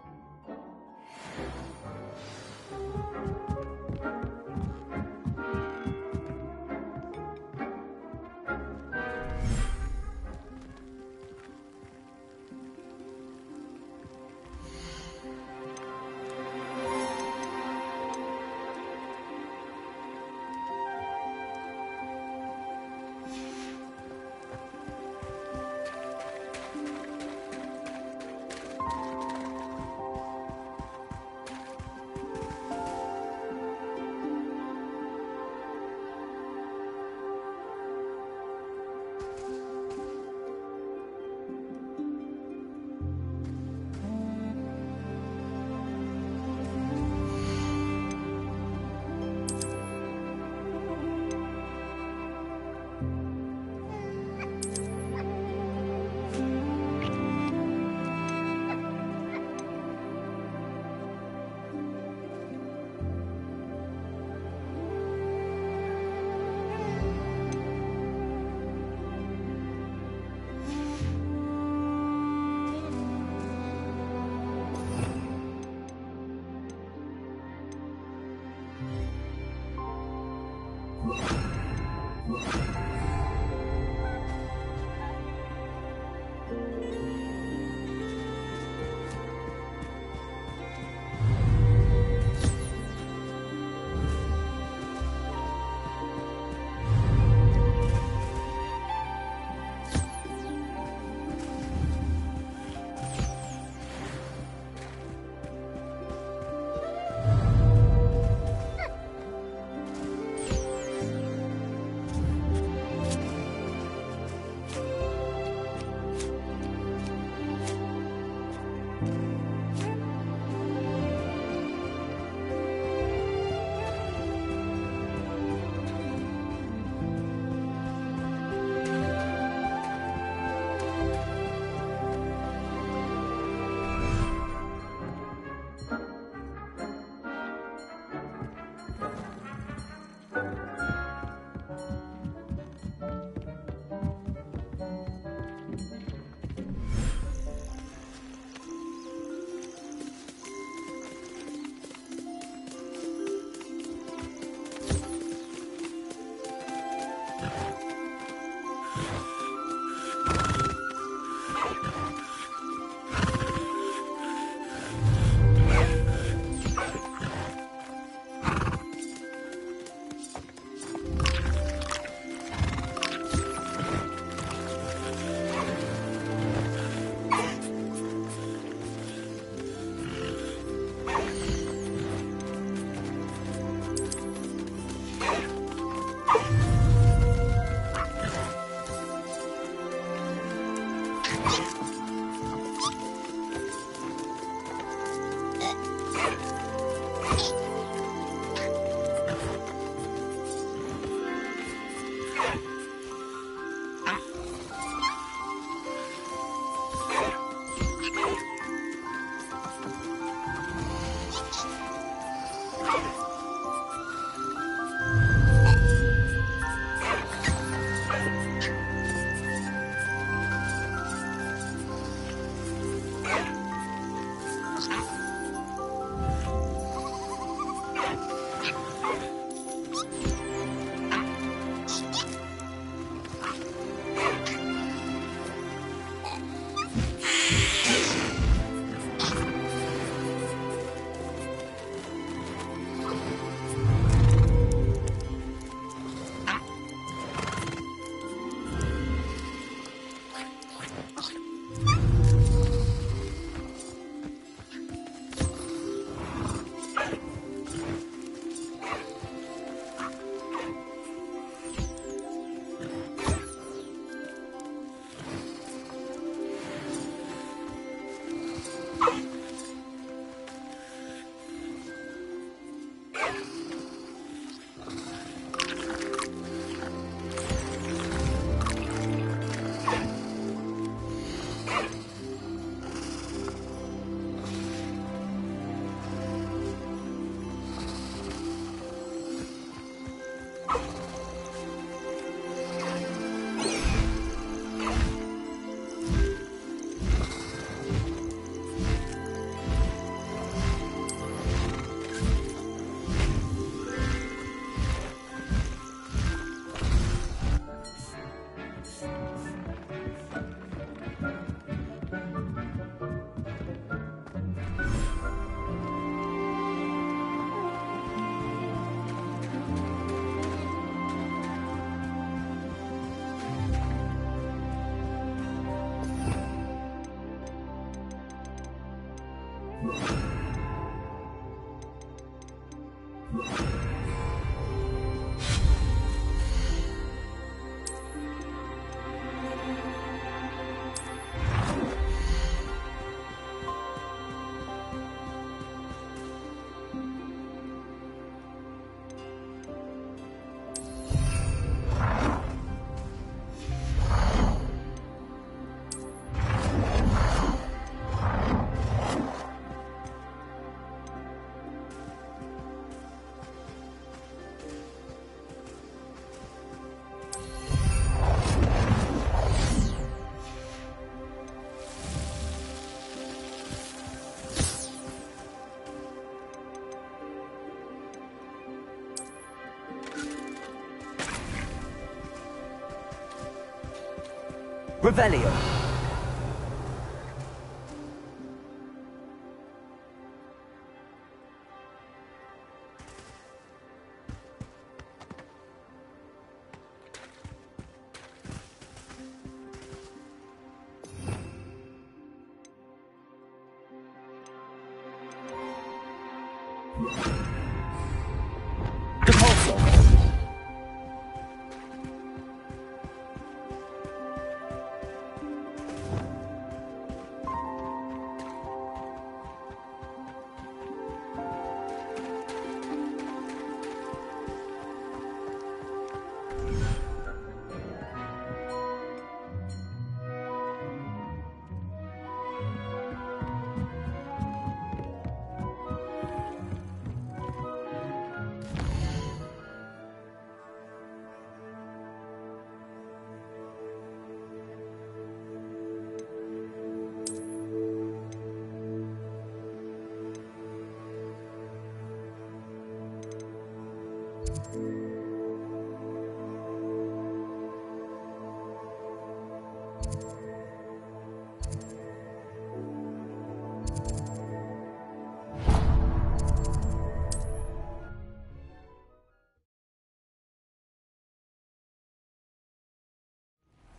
Revelio.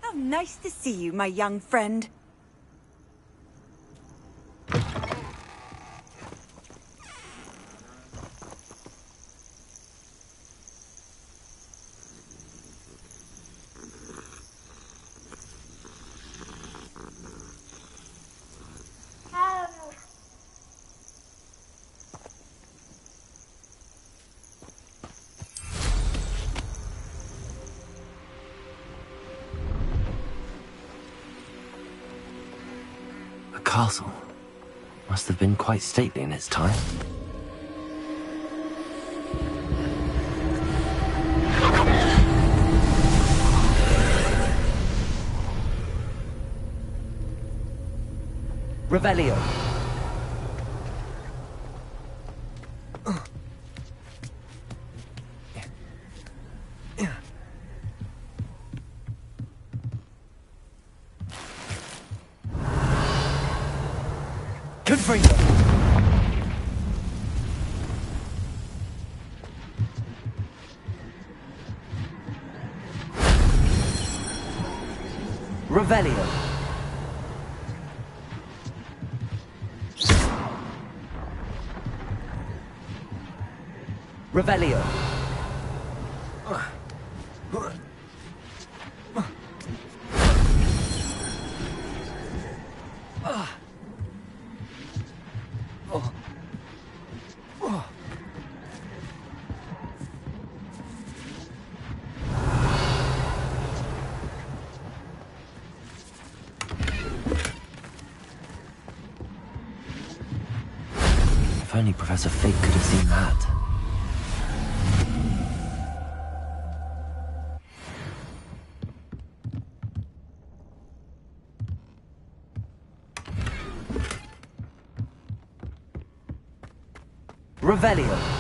How nice to see you, my young friend. A castle. Must have been quite stately in its time. Revelio. Confringo. Revelio. Revelio. If only Professor Fig could have seen that. Revelio.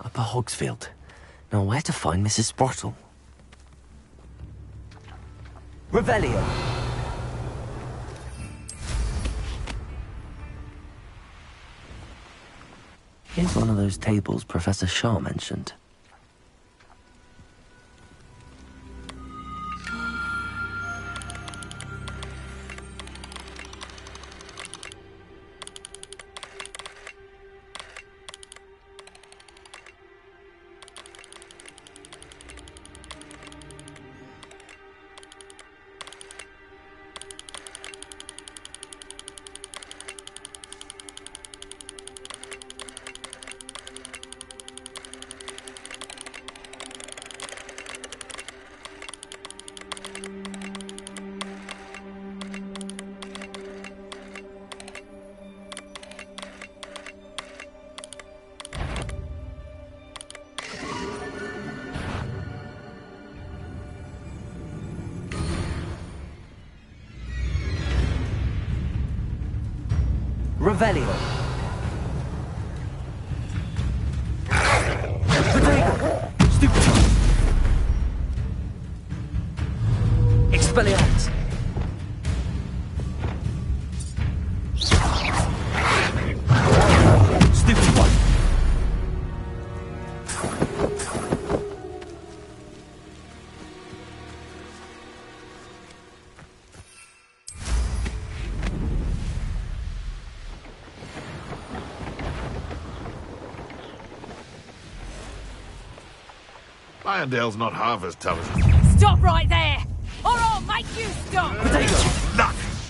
Upper Hogsfield. Now where to find Mrs. Sprottle? Revelio. Here's one of those tables Professor Shaw mentioned. Revelio. Protego. Stupefy. Expelliarmus. Stupefy. Irondale's not half as tough as... Stop right there! Or I'll make you stop!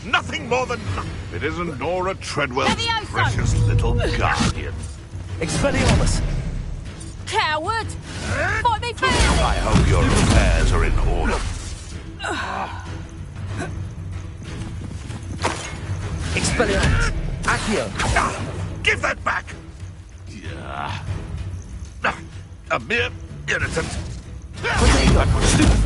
Nothing more than nothing. It isn't Nora Treadwell's Levioso! precious little guardian. Expelliarmus. Coward! Fight me fair! I hope your affairs are in order. Expelliarmus. Accio. Give that back! Yeah. A mere irritant. Stupefy.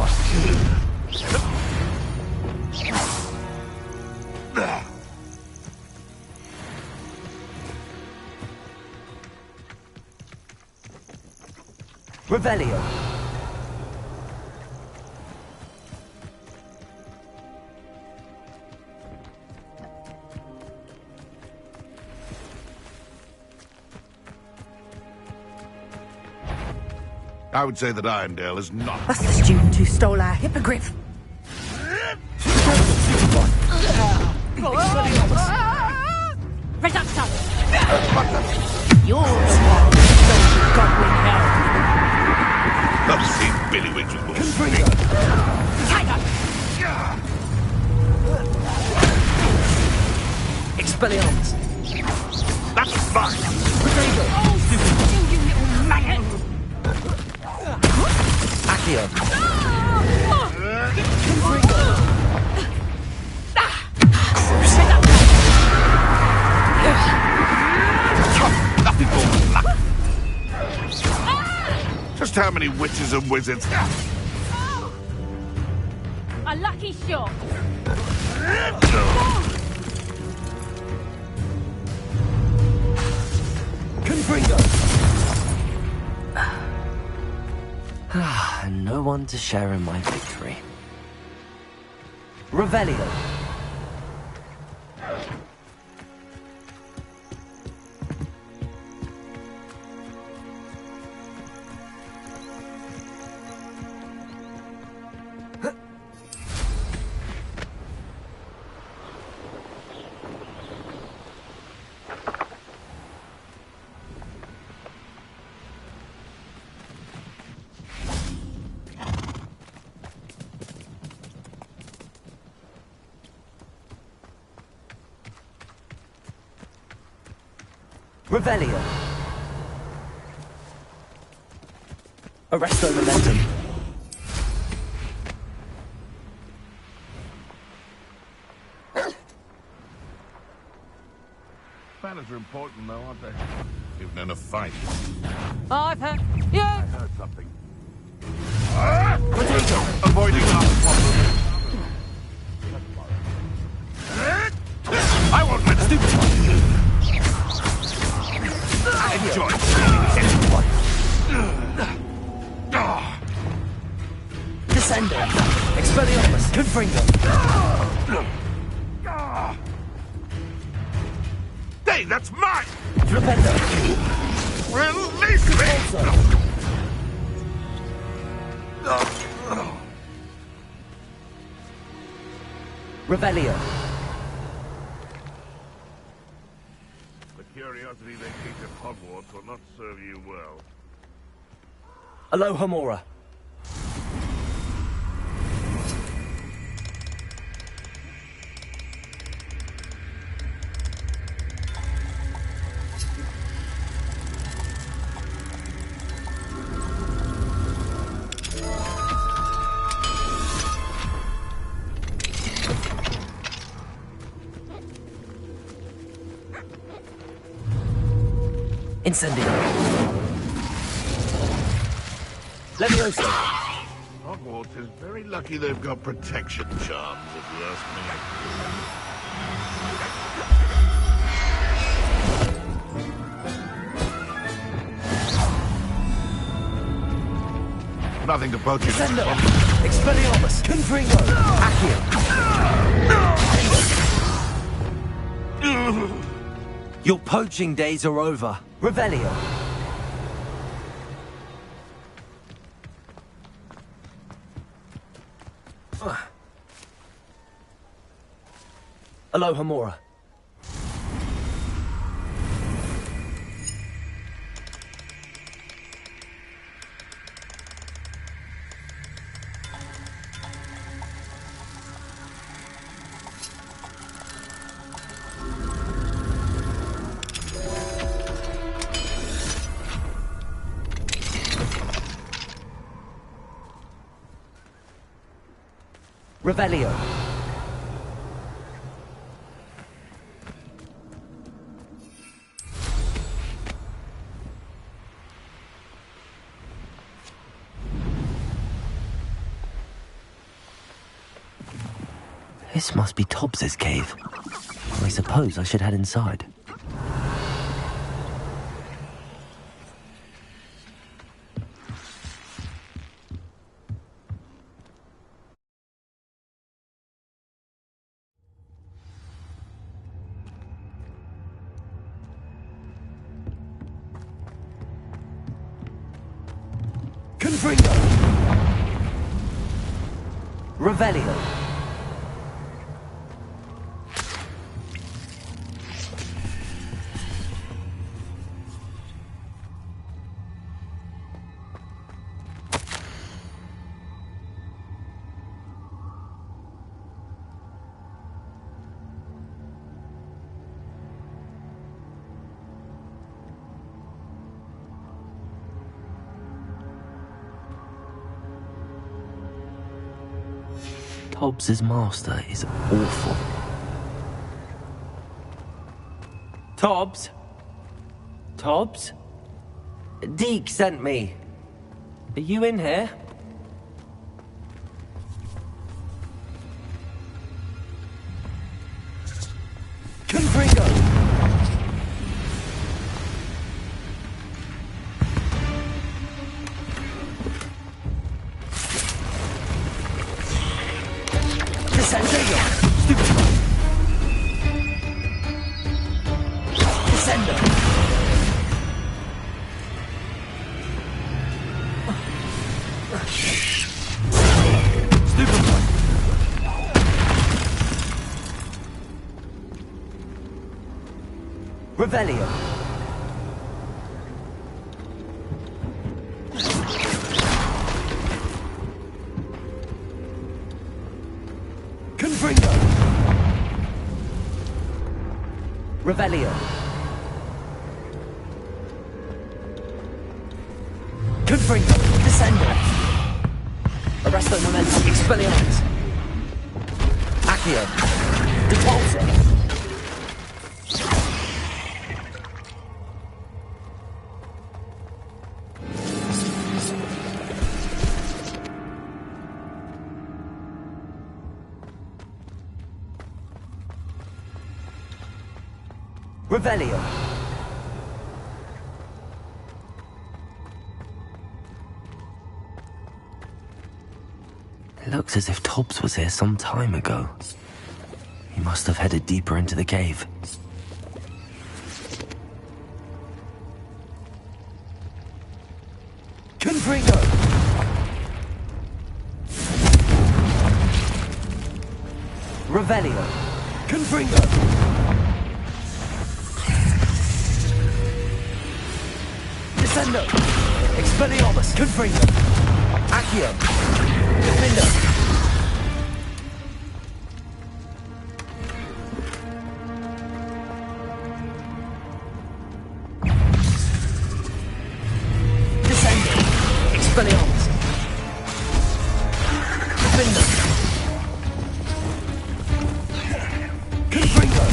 Revelio. I would say that Irondale is not... That's the student who stole our hippogriff. Reducto! You're the one who stole the goblin hell. I've seen Billywings with more speed. Expelliarmus. That's mine! You little maggot! Accio. Nothing more luck. Just how many witches and wizards? A lucky shot! Confringo. And no one to share in my victory. Revelio. Revelio. Arresto momentum. Manners are important, though, aren't they? Even in a fight. I've heard... Yeah! I heard something. Avoiding our problem. I won't let stupid. Enjoy. Descendo. Expelliarmus. Confringo. Hey, that's mine! Flipendo. Release me! Revelio. The curiosity they teach at Hogwarts will not serve you well. Alohomora. Incendio. Levioso. Hogwarts is very lucky they've got protection charms, if you ask me. nothing to poach it. Descendo! Expelliarmus! Confringo! Accio! Your poaching days are over. Revelio! Aloha Mora. Revelio. This must be Tobbs's cave. I suppose I should head inside. Confringo! Revelio! Tobbs's master is awful. Tobbs? Tobbs? Deke sent me. Are you in here? Confringo! Revelio. Confringo. Revelio. Confringo. Descendo. Arresto momentum. Expelliarmus. Accio. Depulso. Revelio. It looks as if Tobbs was here some time ago. He must have headed deeper into the cave. Confringo! Revelio. Confringo! Descendo! Expelliarmus! Confringo! Accio! Defendo! Descendo! Expelliarmus! Defendo! Confringo!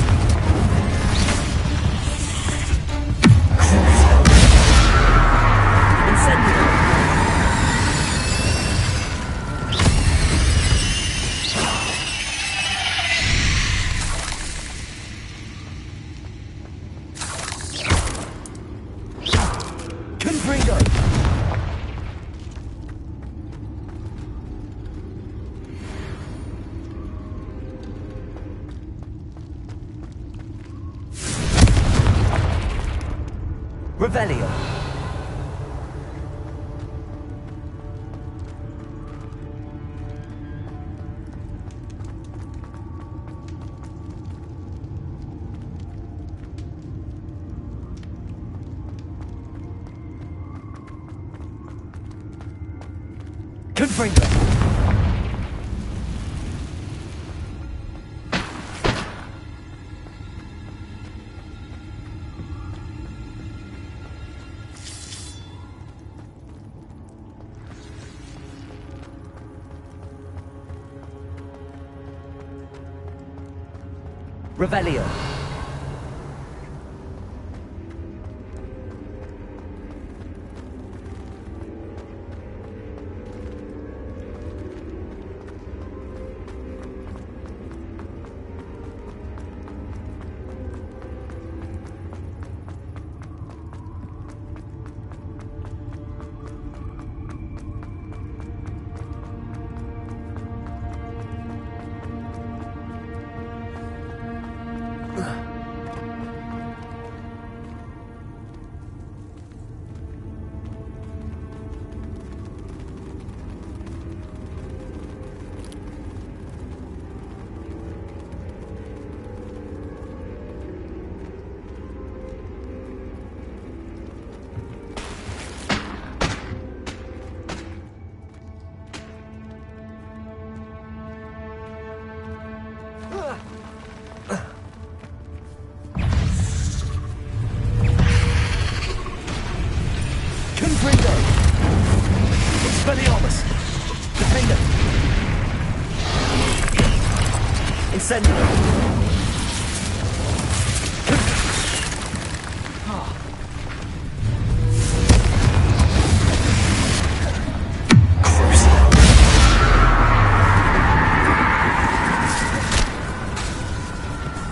Revelio. Confringo. Revelio. Expelliarmus! Defender! Incendio!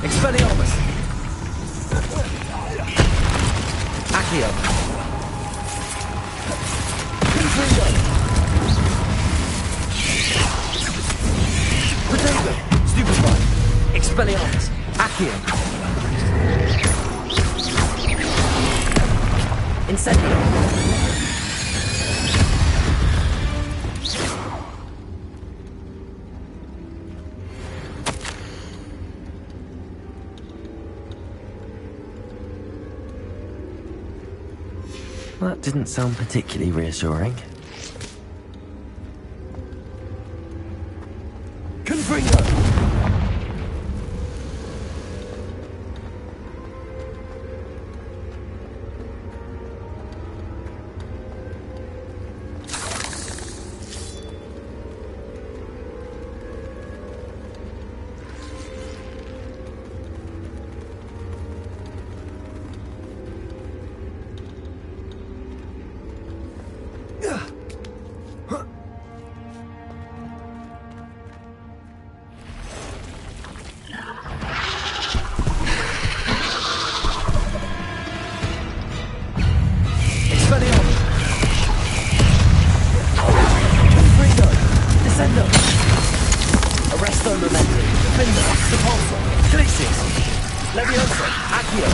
Expelliarmus! Accio! Confringo! Potato! Stupefy! Expelliarmus! Accio! Incendio! That didn't sound particularly reassuring. Confringo! Arresto Momentum, Defender, Sepulso, Glitches, Leviosa, Accio,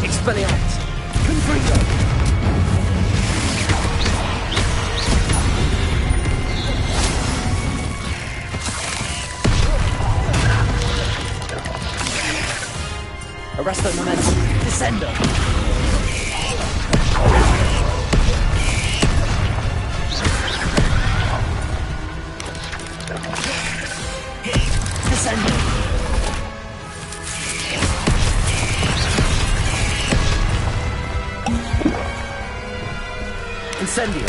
Expelliarmus! Confringo! Arresto Momentum, Descendo! Descendo! Incendio!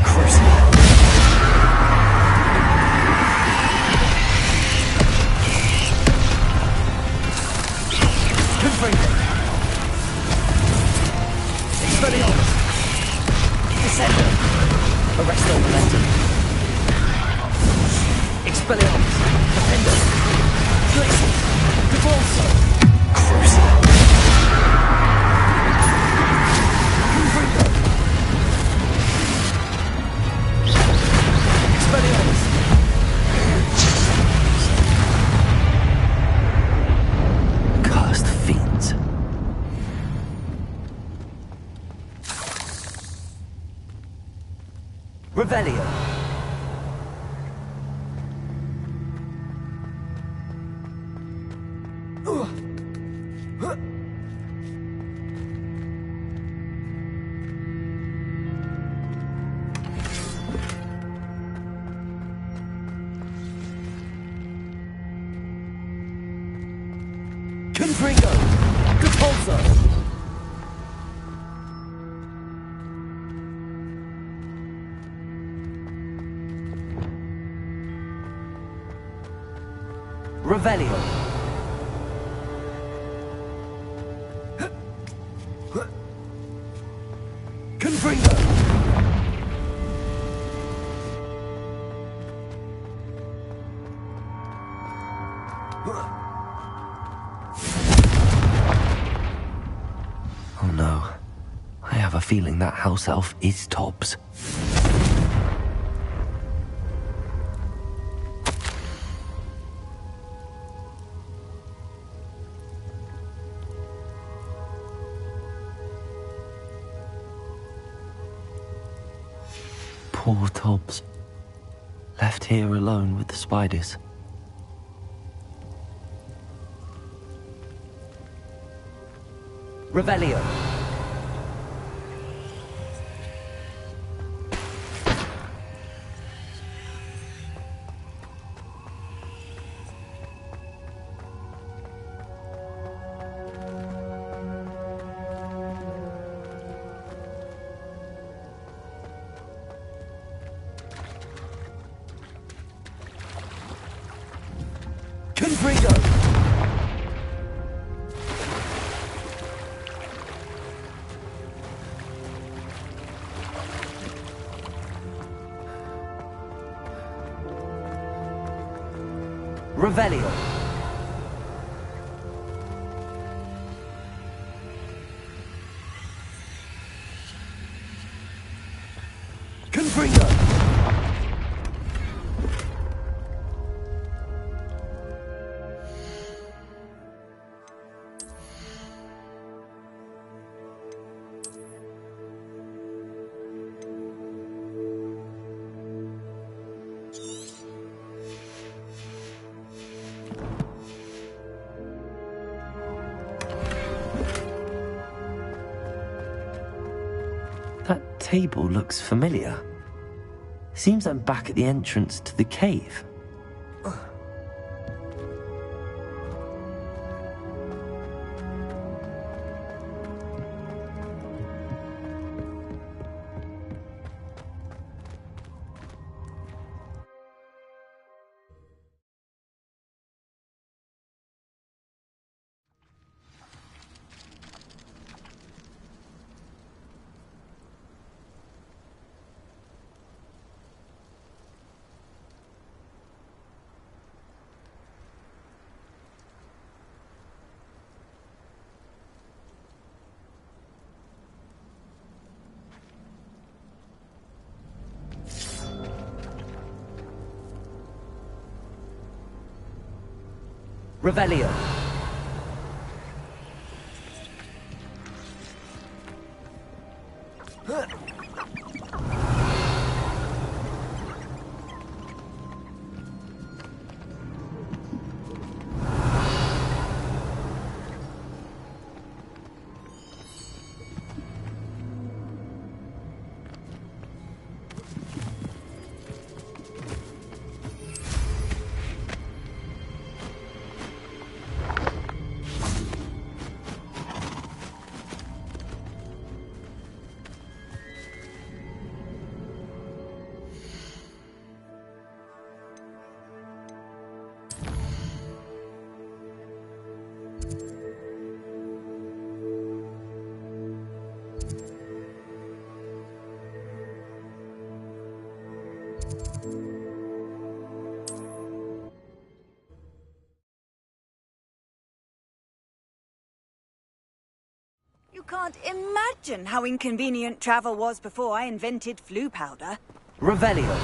Crucible! Incendio! Arresto momentum. Expelliarmus! Defendo! Glacius! Devolso! Crucible! Confringo! Expelliarmus! Cursed fiends. Revelio. Confringo. Depulso. Revelio. Confringo. Oh no. I have a feeling that house elf is Tobbs. Poor Tobbs. Left here alone with the spiders. Revelio. Confringo. Revelio. Confringo. That table looks familiar. Seems I'm back at the entrance to the cave. Revelio. can't imagine how inconvenient travel was before I invented flu powder. Revelio.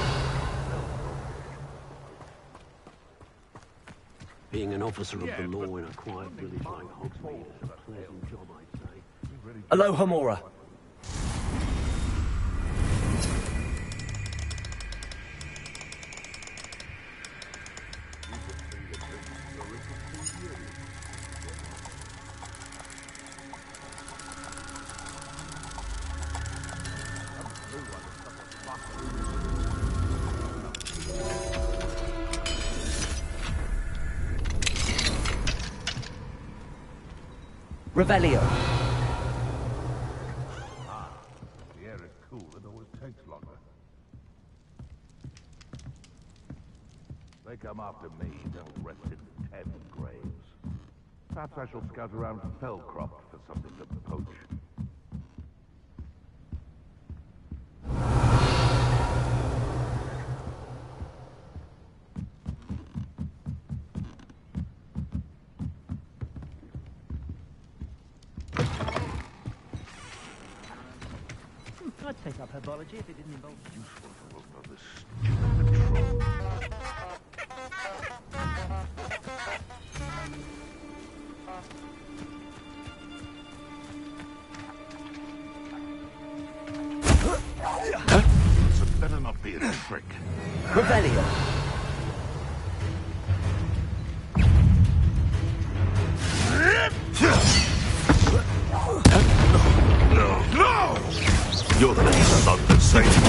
Being an officer of the law in a quiet village like Hogsmeade is a pleasant job, I'd say. Aloha Mora. Revelio. The air is cool, it always takes longer. They come after me, they'll rest in 10 graves. Perhaps I shall scout around Fellcroft for something to poach. I'd take up herbology if it didn't involve useful for this stupid patrol. This had better not be a trick. Revelio. No! You're the son of Satan.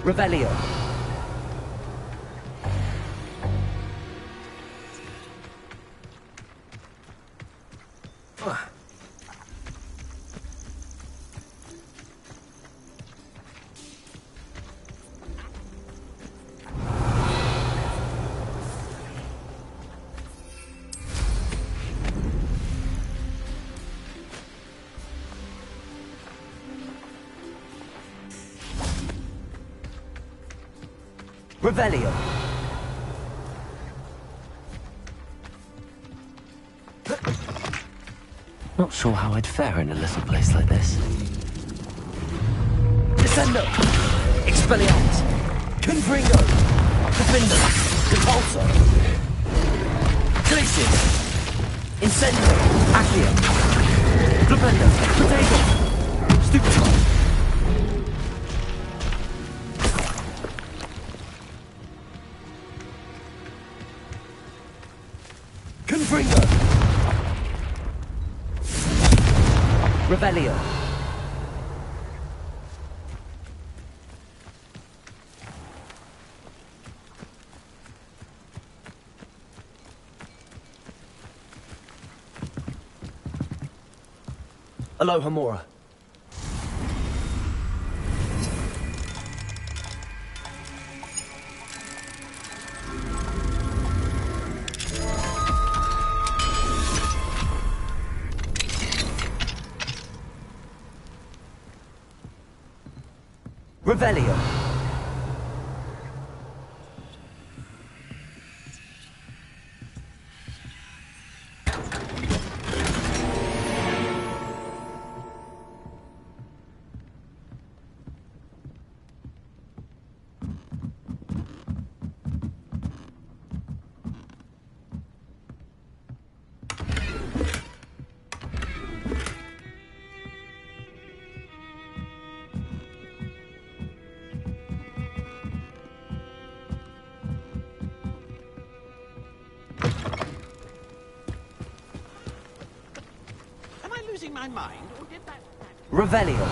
Revelio. Revelio. Not sure how I'd fare in a little place like this. Descendo! Expelliarmus! Confringo! Defendo! Repulso! Glacius! Incendio! Accio! Flipendo! Potato! Stupefy! Confringo! Revelio. Aloha Mora. Revelio. Losing my mind, or did that... Revelio.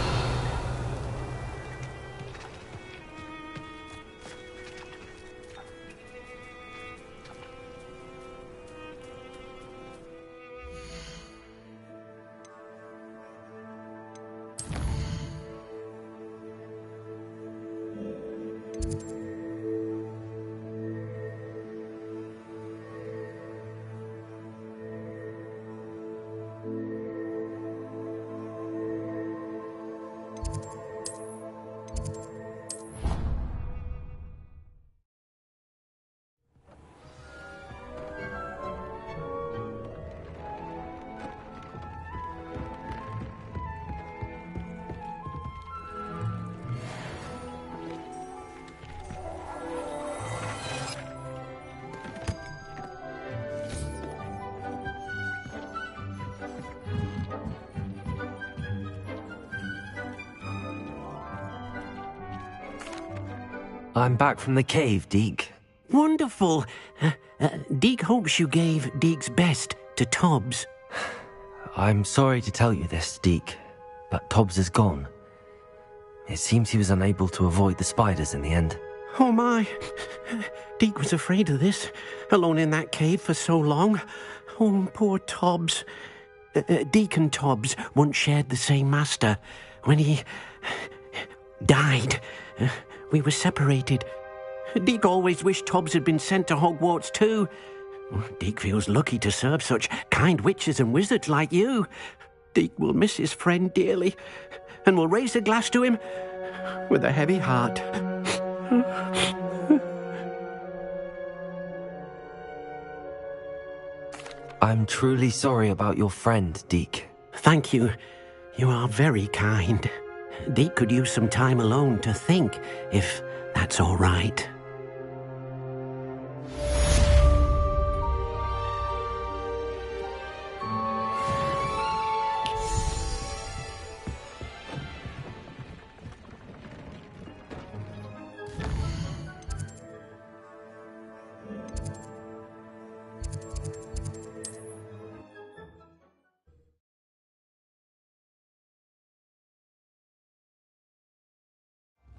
I'm back from the cave, Deke. Wonderful. Deke hopes you gave Deke's best to Tobbs. I'm sorry to tell you this, Deke, but Tobbs is gone. It seems he was unable to avoid the spiders in the end. Oh my. Deke was afraid of this, alone in that cave for so long. Oh, poor Tobbs. Deke and Tobbs once shared the same master. When he died, we were separated. Deke always wished Tobbs had been sent to Hogwarts too. Deke feels lucky to serve such kind witches and wizards like you. Deke will miss his friend dearly, and will raise a glass to him with a heavy heart. I'm truly sorry about your friend, Deke. Thank you. You are very kind. Deke could use some time alone to think, if that's all right.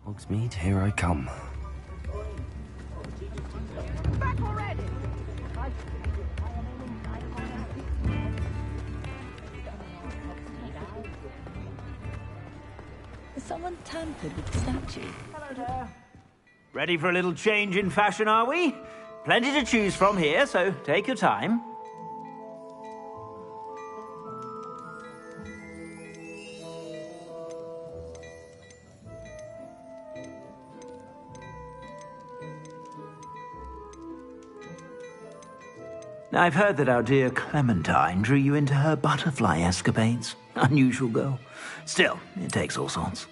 Hogsmeade, here I come. Back already! Has someone tampered with the statue? Hello there. Ready for a little change in fashion, are we? Plenty to choose from here, so take your time. I've heard that our dear Clementine drew you into her butterfly escapades. Unusual girl. Still, it takes all sorts.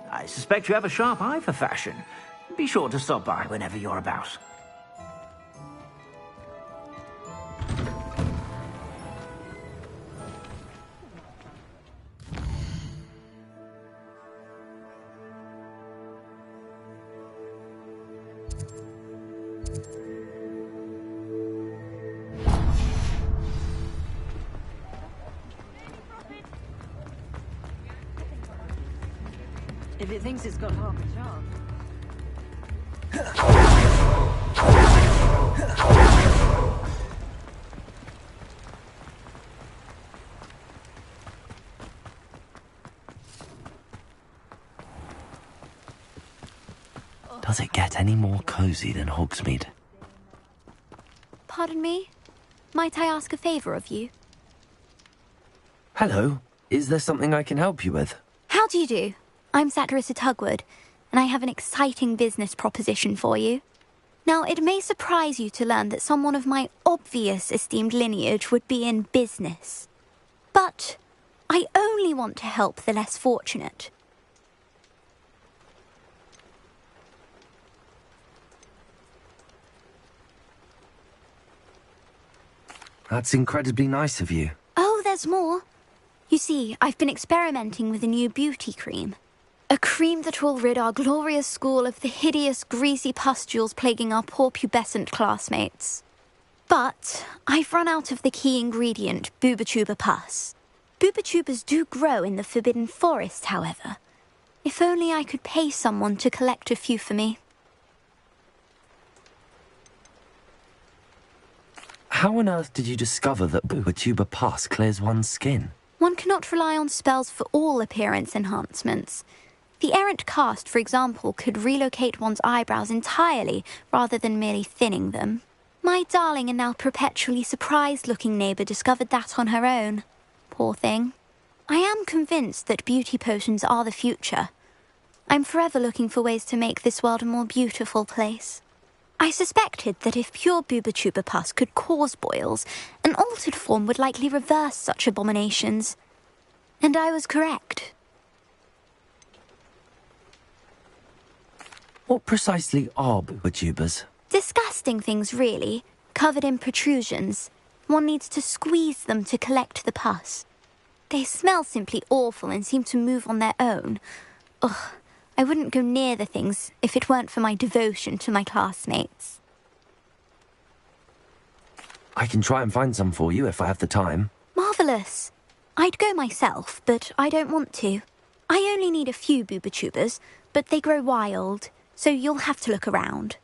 I suspect you have a sharp eye for fashion. Be sure to stop by whenever you're about. If it thinks it's got half a chance. Does it get any more cozy than Hogsmeade? Pardon me? Might I ask a favour of you? Hello. Is there something I can help you with? How do you do? I'm Satirissa Tugwood, and I have an exciting business proposition for you. Now, it may surprise you to learn that someone of my obvious esteemed lineage would be in business. But I only want to help the less fortunate. That's incredibly nice of you. Oh, there's more. You see, I've been experimenting with a new beauty cream. A cream that will rid our glorious school of the hideous, greasy pustules plaguing our poor pubescent classmates. But I've run out of the key ingredient, Booba-Tuba pus. Booba-Tubas do grow in the Forbidden Forest, however. If only I could pay someone to collect a few for me. How on earth did you discover that Booba-Tuba pus clears one's skin? One cannot rely on spells for all appearance enhancements. The errant cast, for example, could relocate one's eyebrows entirely rather than merely thinning them. My darling and now perpetually surprised-looking neighbour discovered that on her own. Poor thing. I am convinced that beauty potions are the future. I'm forever looking for ways to make this world a more beautiful place. I suspected that if pure Booba-Tuba pus could cause boils, an altered form would likely reverse such abominations. And I was correct. What precisely are Booba-Tubas? Disgusting things, really, covered in protrusions. One needs to squeeze them to collect the pus. They smell simply awful and seem to move on their own. Ugh, I wouldn't go near the things if it weren't for my devotion to my classmates. I can try and find some for you if I have the time. Marvellous. I'd go myself, but I don't want to. I only need a few Booba-Tubas, but they grow wild, so you'll have to look around.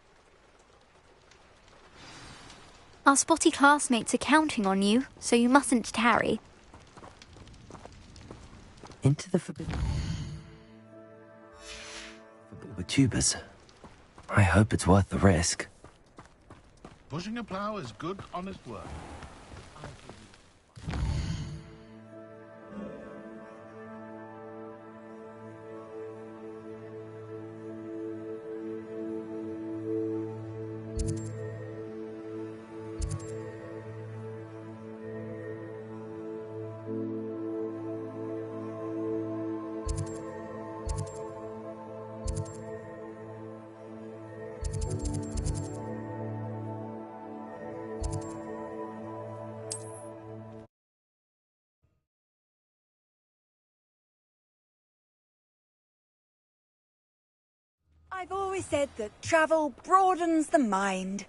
Our spotty classmates are counting on you, so you mustn't tarry. Into the forbidden... For Booba-Tubas. I hope it's worth the risk. Pushing a plough is good, honest work. I've always said that travel broadens the mind.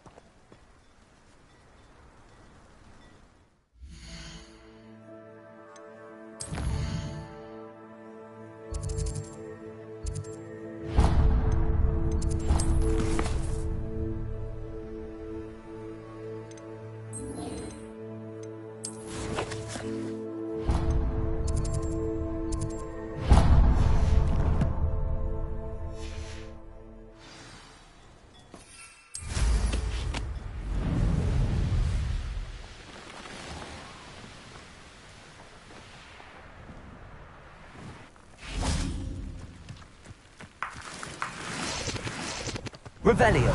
Revelio.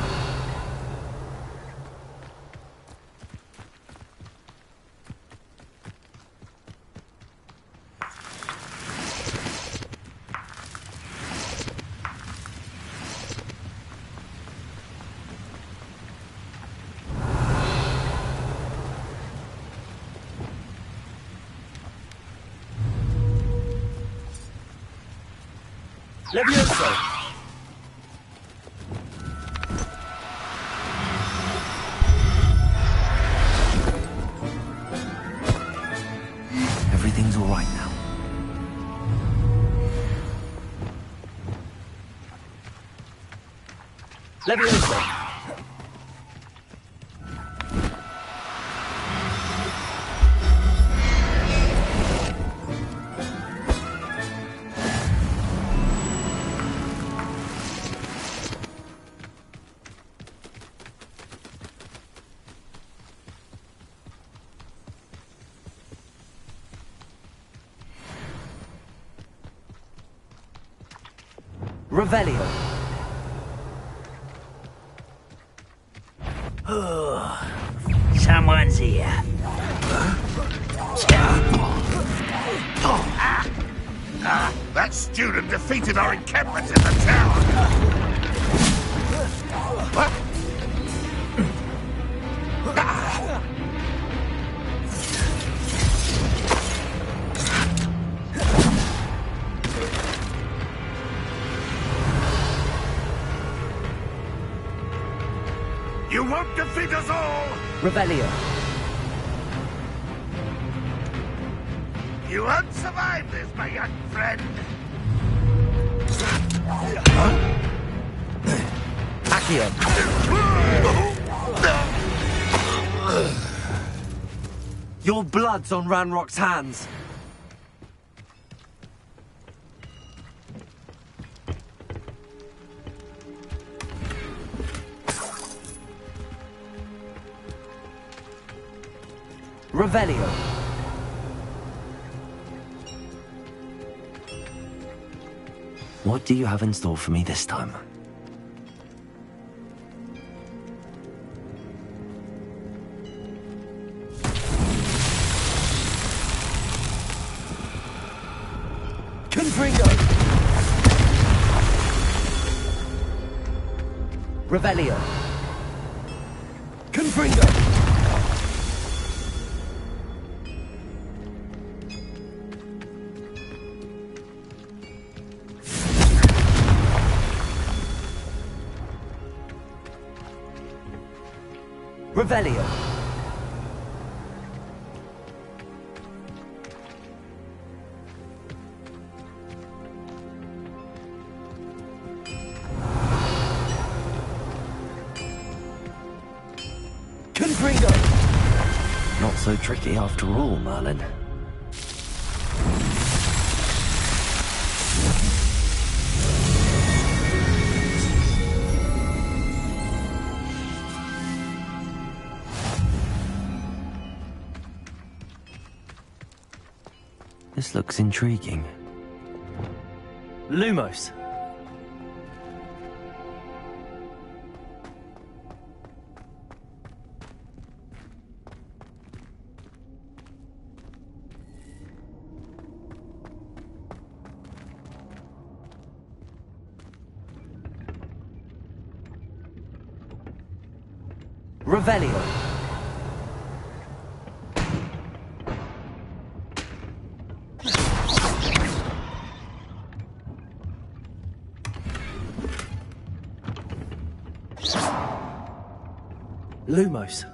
Levioso. Everything's all right now. Levioso. Revelio. Someone's here. That student defeated our encampment in the tower. What? You won't defeat us all! Revelio. You won't survive this, my young friend! Accio. Your blood's on Ranrock's hands. Revelio. What do you have in store for me this time? Confringo! Revelio. Confringo! Revelio. Confringo. Not so tricky after all, Merlin. This looks intriguing. Lumos. Revelio. Lumos.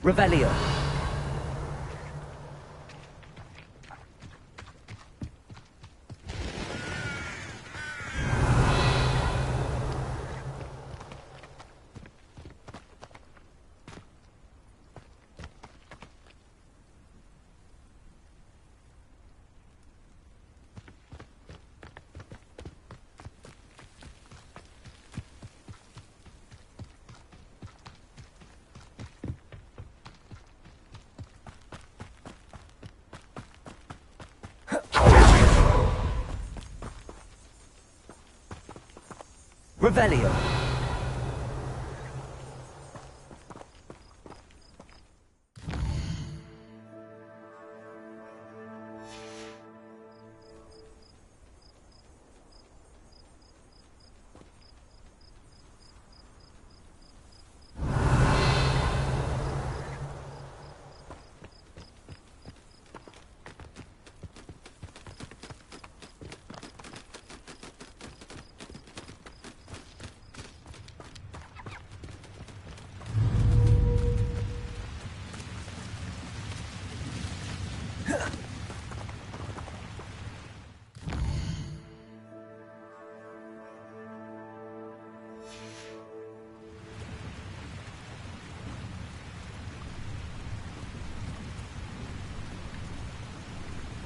Revelio. Revelio.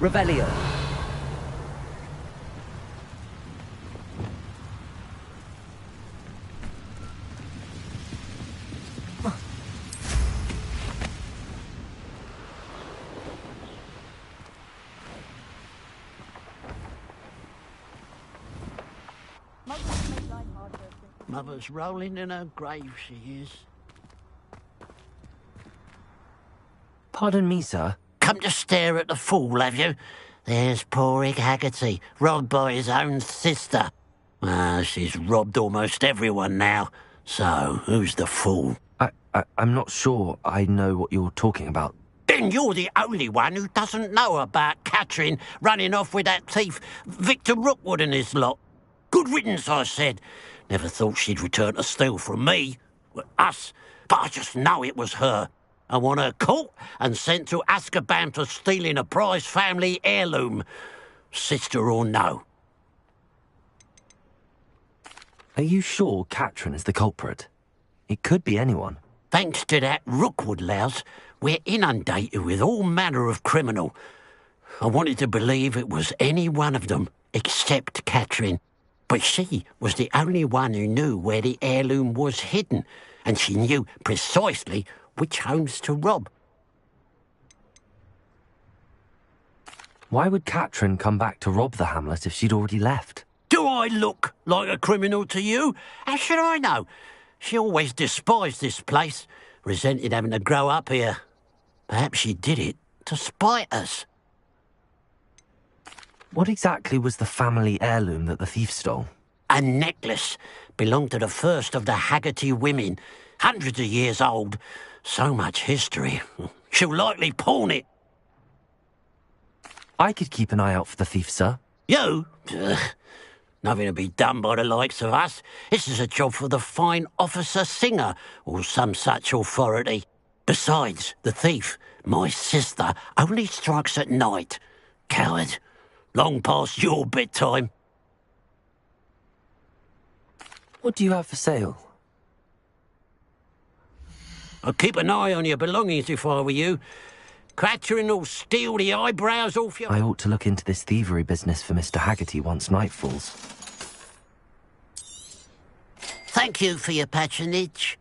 Revelio. Mother's rolling in her grave, she is. Pardon me, sir. Come to stare at the fool, have you? There's poor Ig Haggerty, robbed by his own sister. She's robbed almost everyone now. So, who's the fool? I'm not sure I know what you're talking about. Then you're the only one who doesn't know about Catherine running off with that thief Victor Rookwood and his lot. Good riddance, I said. Never thought she'd return to steal from me. Us. But I just know it was her. I want her caught and sent to Azkaban for stealing a prize family heirloom. Sister or no. Are you sure Catherine is the culprit? It could be anyone. Thanks to that Rookwood louse, we're inundated with all manner of criminal. I wanted to believe it was any one of them, except Catherine. But she was the only one who knew where the heirloom was hidden, and she knew precisely which homes to rob. Why would Catherine come back to rob the hamlet if she'd already left? Do I look like a criminal to you? How should I know? She always despised this place, resented having to grow up here. Perhaps she did it to spite us. What exactly was the family heirloom that the thief stole? A necklace. Belonged to the first of the Haggerty women. Hundreds of years old. So much history. She'll likely pawn it. I could keep an eye out for the thief, sir. You? Nothing to be done by the likes of us. This is a job for the fine officer Singer, or some such authority. Besides, the thief, my sister, only strikes at night. Coward. Long past your bedtime. What do you have for sale? I'd keep an eye on your belongings if I were you. Catherine will steal the eyebrows off you. I ought to look into this thievery business for Mr. Haggerty once night falls. Thank you for your patronage.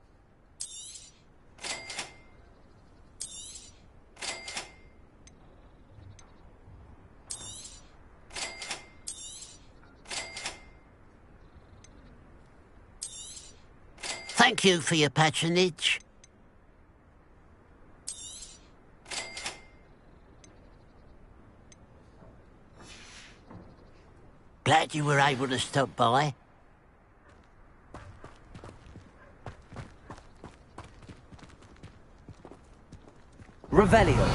Thank you for your patronage. Glad you were able to stop by. Revelio.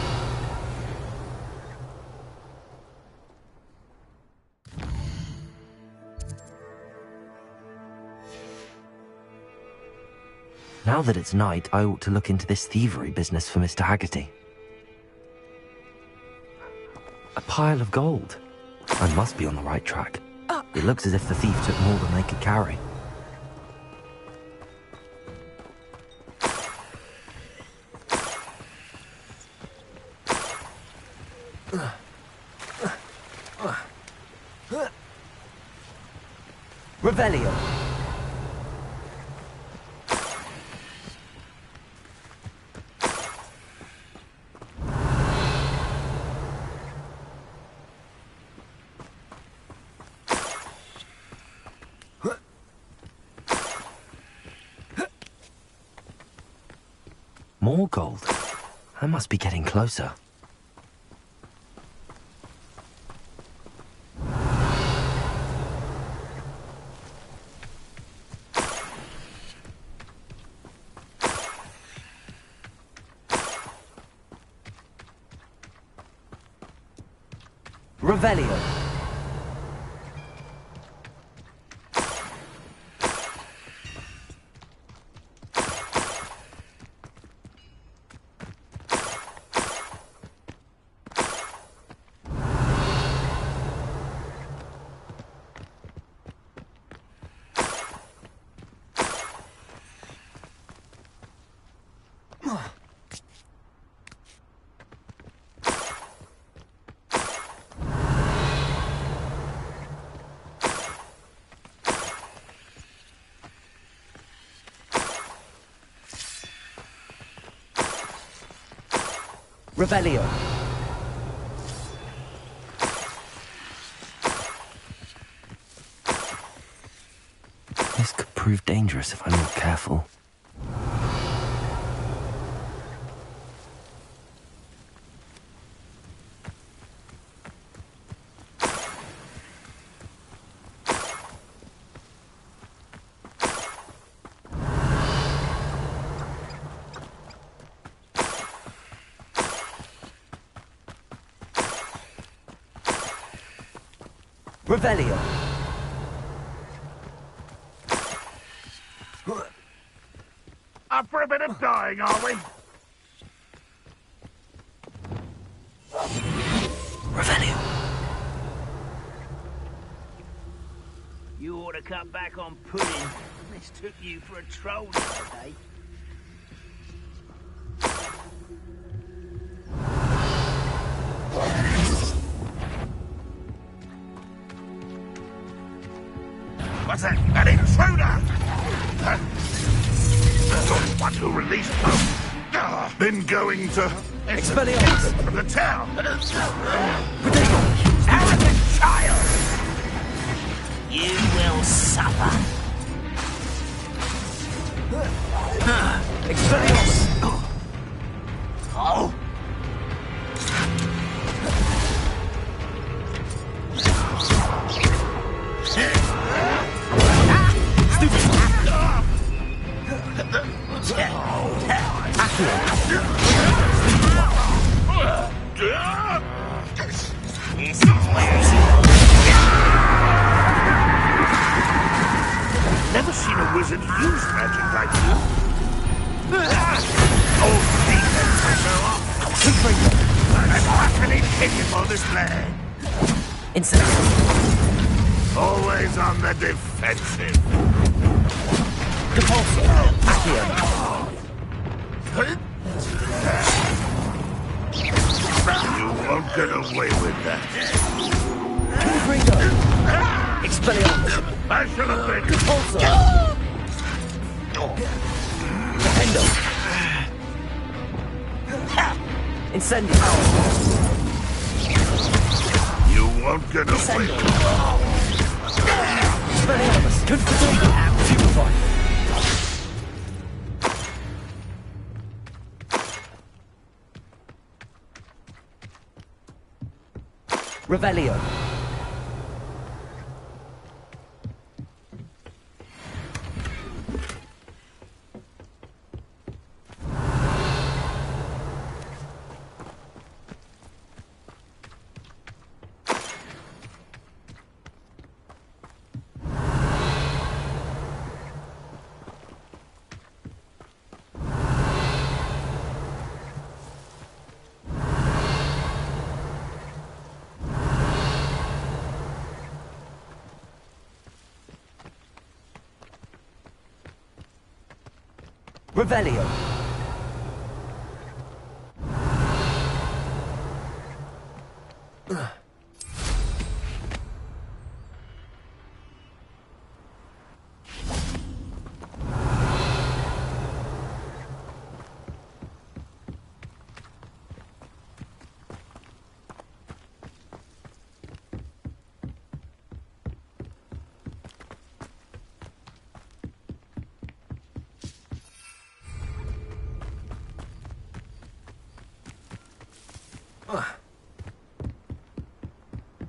Now that it's night, I ought to look into this thievery business for Mr. Haggerty. A pile of gold. I must be on the right track. It looks as if the thief took more than they could carry. Revelio. More gold. I must be getting closer. Revelio. Revelio. This could prove dangerous if I'm not careful. Revelio. Up for a bit of dying, are we? Revelio. You ought to cut back on pudding. This took you for a troll today. What's that? An intruder! One who released them. Been going to Expelliarmus from the town. Arrogant child! You will suffer. Expelliarmus. Oh. Never seen a wizard use magic like you. Old defense will go off. I'm happily kicking for this leg. Always on the defensive. Depulso. Accio. You won't get away with that. Confringo. Expelliarmus. I should have been. Depulso. Defendo. Incendio. You won't get away with that. Expelliarmus. Confringo. Purify. Revelio. Revelio.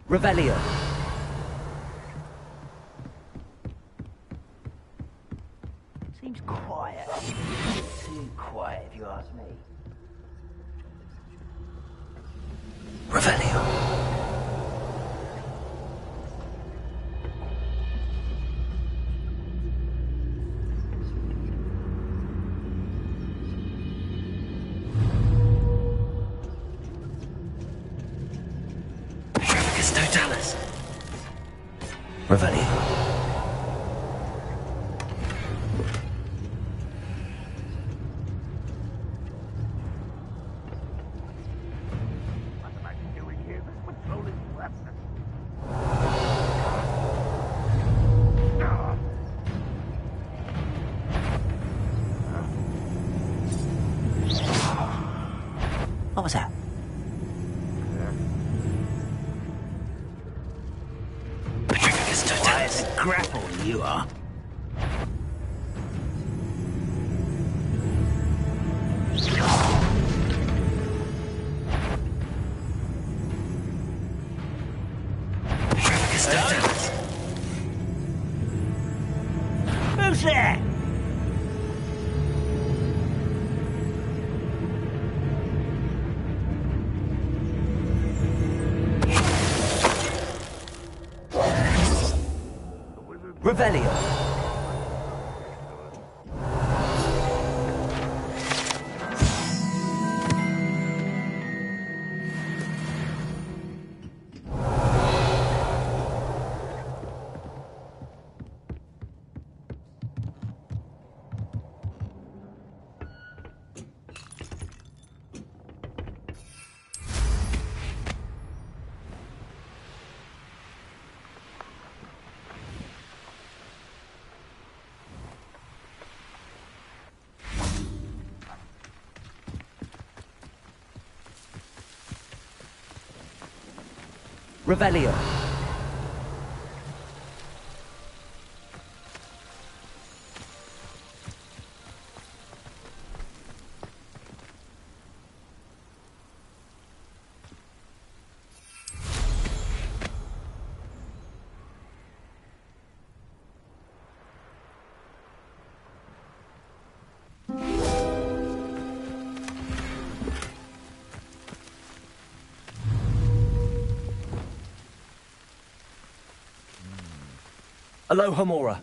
Revelio. Seems quiet. Too quiet, if you ask me. Revelio. Totalis. Revelio. What am I doing here? This patrol is worthless. What was that? Why, it's a grapple, you are. Who's there? Revelio. Revelio. Aloha Mora.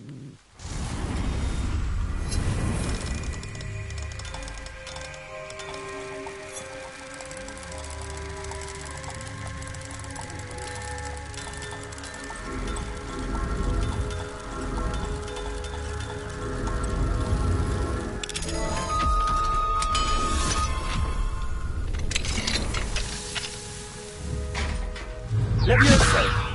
Levioso.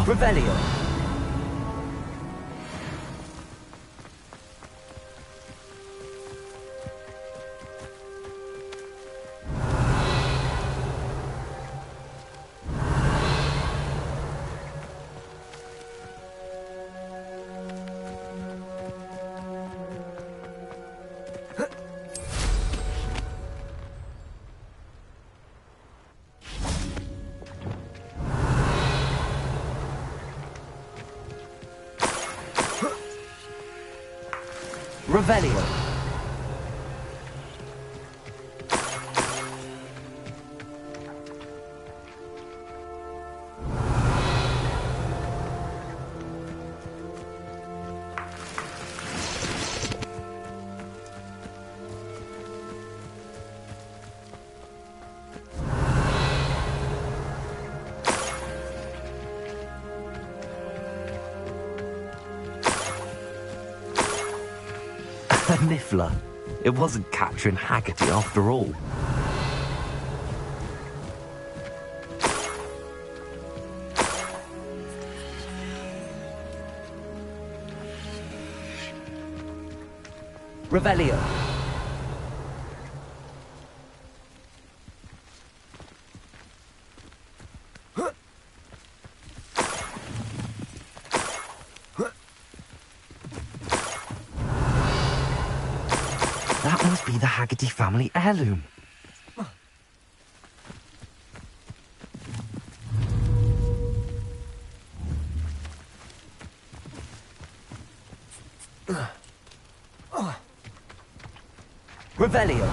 Revelio. Revelio. Niffler. It wasn't Catherine Haggerty after all. Revelio. That must be the Haggerty family heirloom. Revelio.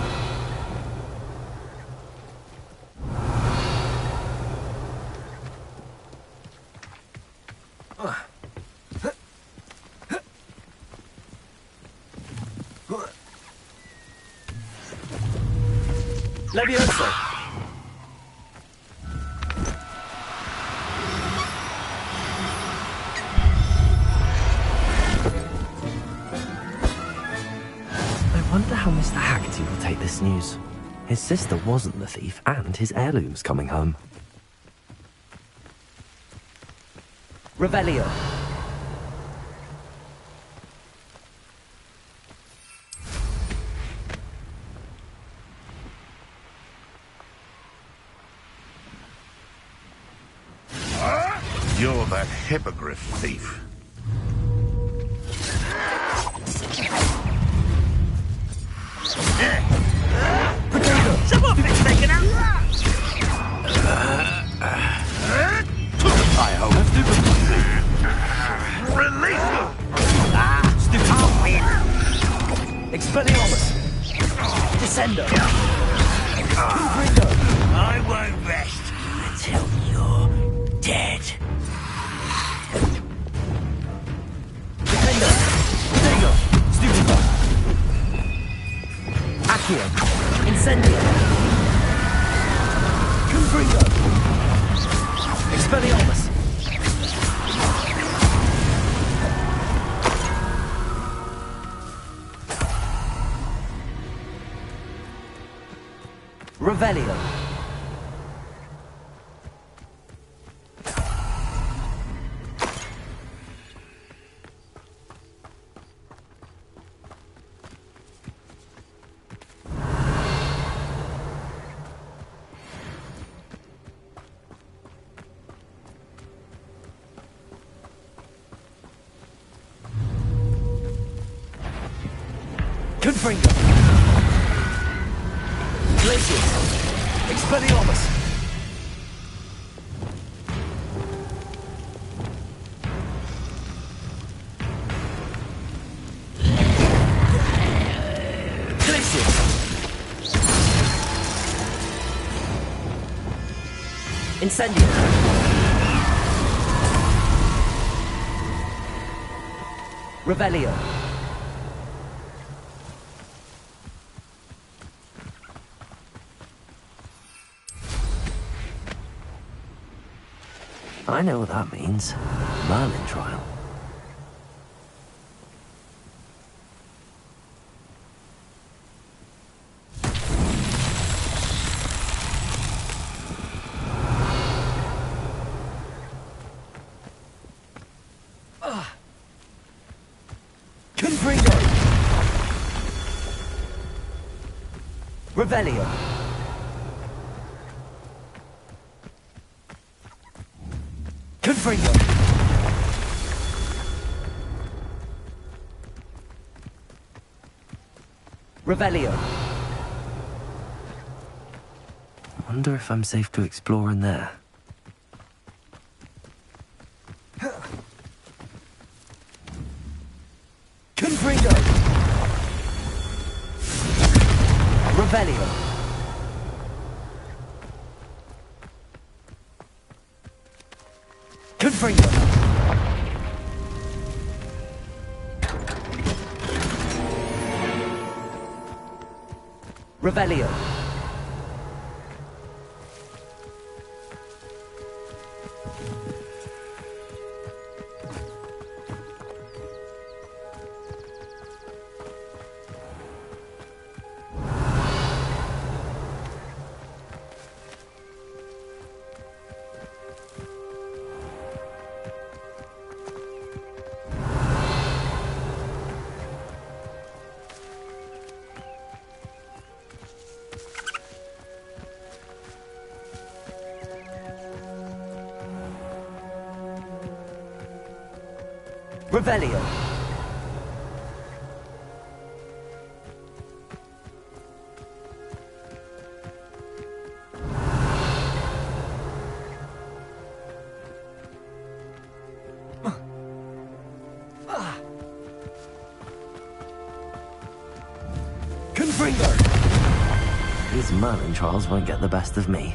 Levioso. I wonder how Mr. Haggerty will take this news. His sister wasn't the thief, and his heirloom's coming home. Revelio. You're that hippogriff thief. Someone been taken out! I hope. Accio! Incendio! Confringo! Expelliarmus! Revelio! Confringo! Glacius! Expelliarmus! Glacius! Incendio! Revelio! I know what that means. Merlin trial. Confringo! Revelio! Confringo! Revelio! I wonder if I'm safe to explore in there. Confringo! Revelio! Confringo! Revelio! Revelio! Confringo! These Merlin trials won't get the best of me.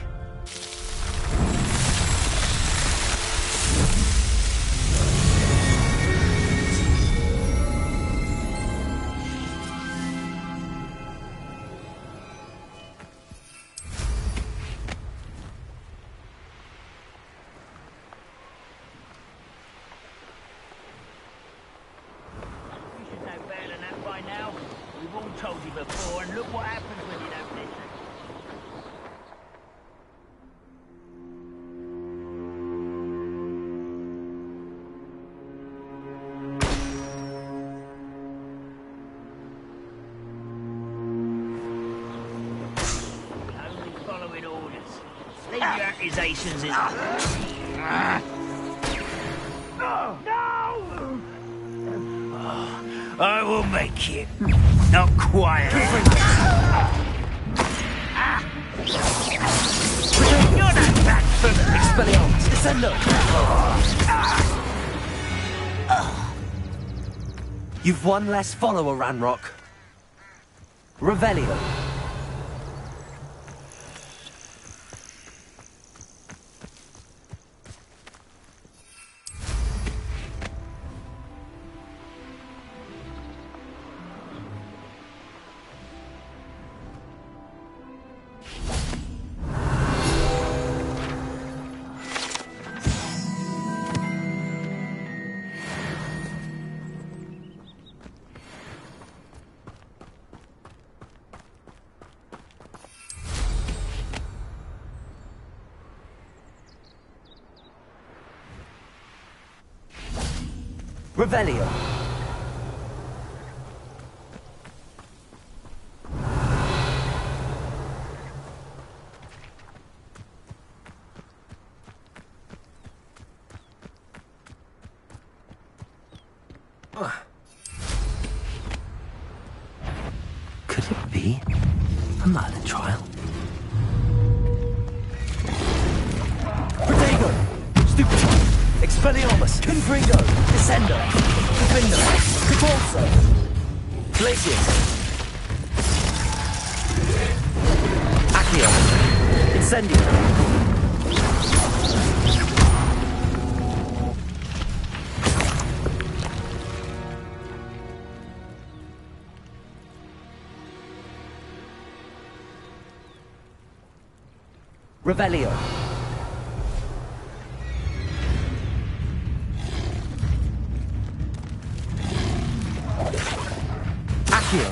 Told you before, and look what happens when you don't listen. Only following orders. Leave your accusations in. No! I will make you not quiet. You're not back from Expelliarmus! Descendo! You've one less follower, Ranrock. Revelio! Revelio. Could it be a murder trial? Protego! Stupid! Expelliarmus! Confringo! Descendo! Defendo! Repulso! Glacius! Accio! Incendio! Revelio. Accio.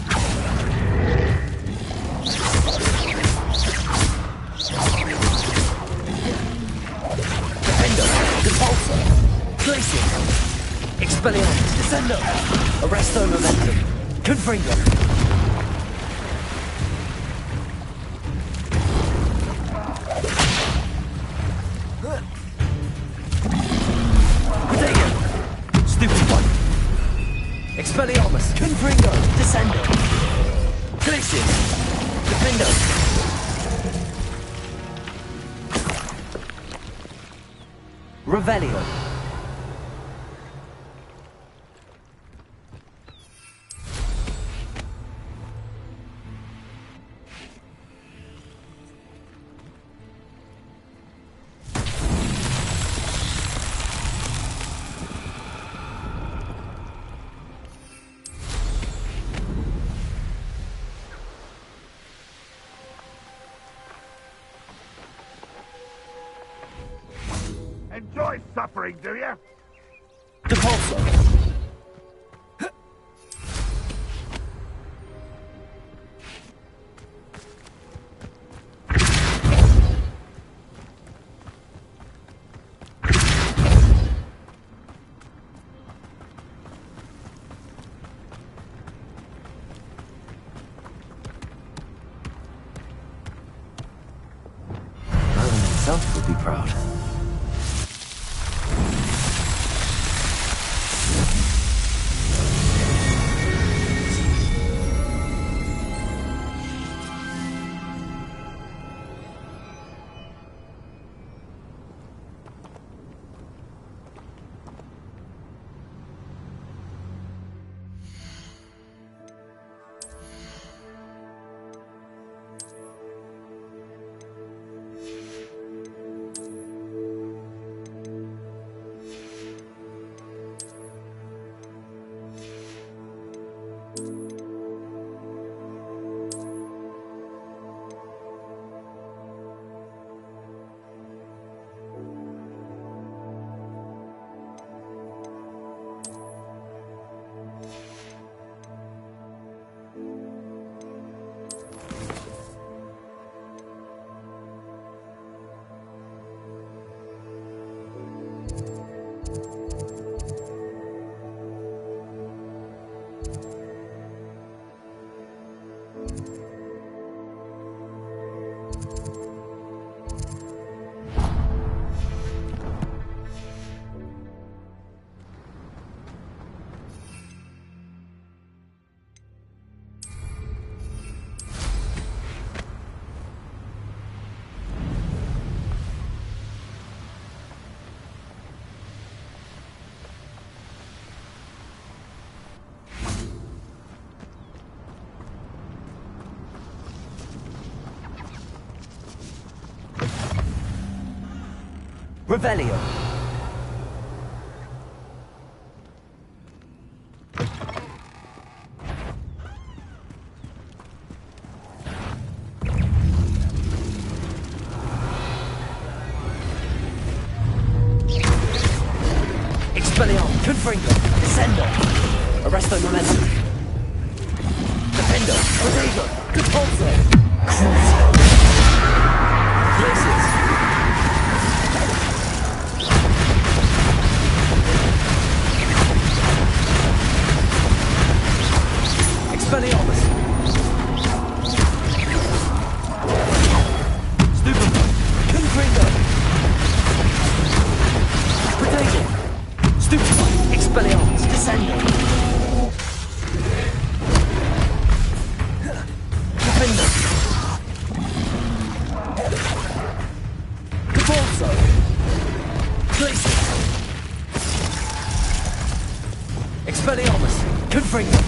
Defendo. Repulso. Glacium. Expelliarmus. Descendo. Arresto momentum. Confringo. Expelliarmus, Confringo, Descendo, Glacius, Defendo, Revelio. Enjoy suffering, do you? Depulso. Merlin himself would be proud. Revelio. Expelliarmus, Confringo, Descendo, Arresto momentum, Defendo, Protego, Depulso, Crucio, Glacius. Expelliarmus! Confringo!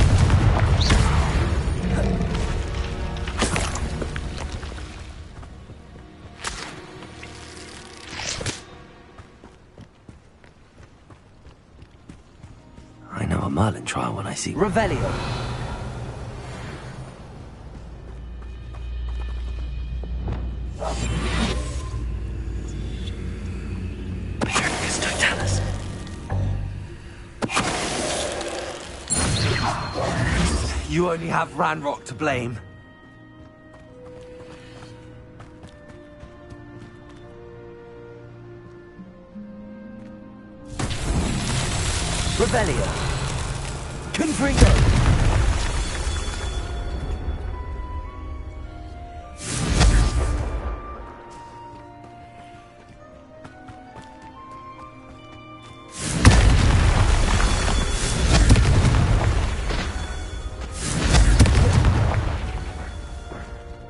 I know a Merlin trial when I see one. Revelio! You only have Ranrock to blame. Revelio! Confringo!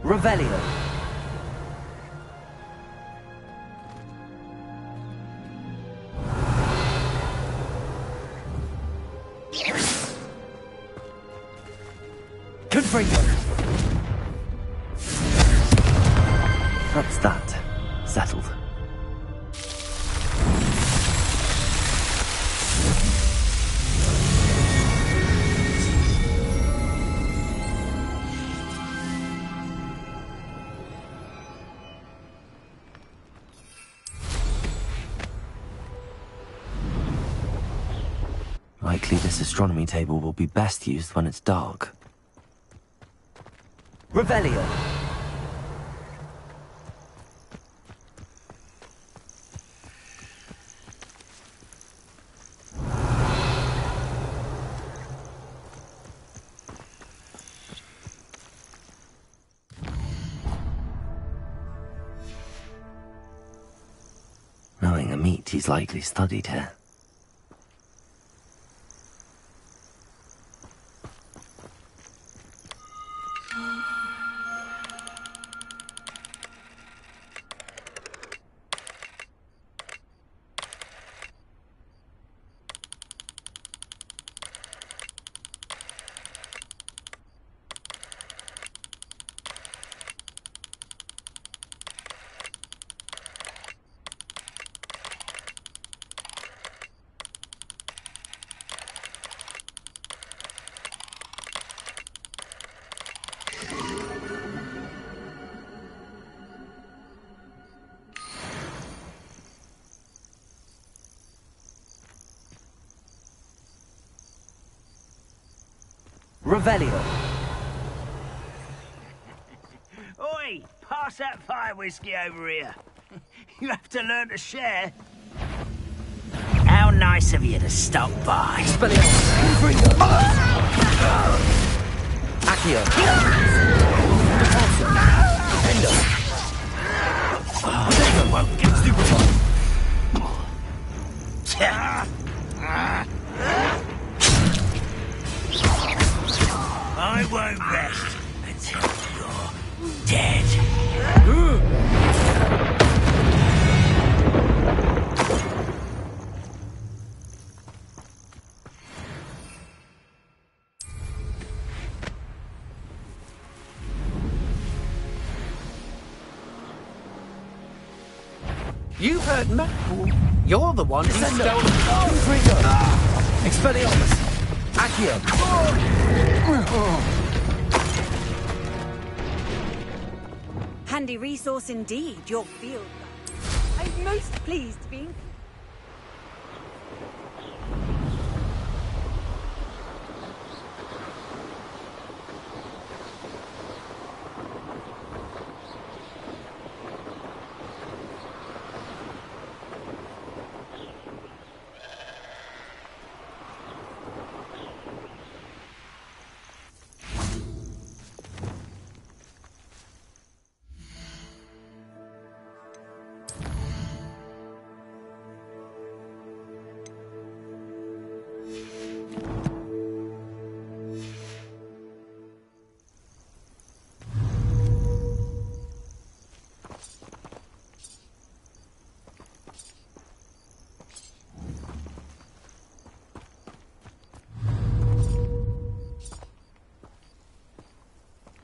Revelio! Confringo! That's that. Settled. Likely this astronomy table will be best used when it's dark. Revelio! Knowing Amit, he's likely studied here. Revelio! Oi! Pass that fire whiskey over here. You have to learn to share. How nice of you to stop by. Expelliarmus! Confringo! Accio! Endo! Potato! Well, get stupefied! I won't rest until you're dead. You heard me. You're the one who stole Descendo! Confringo! Expelliarmus! Accio! Handy resource indeed, your field. I'm most pleased to be.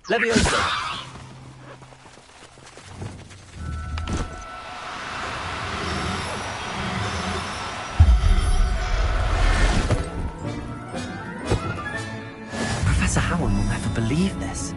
Leviosa! Professor Howard will never believe this.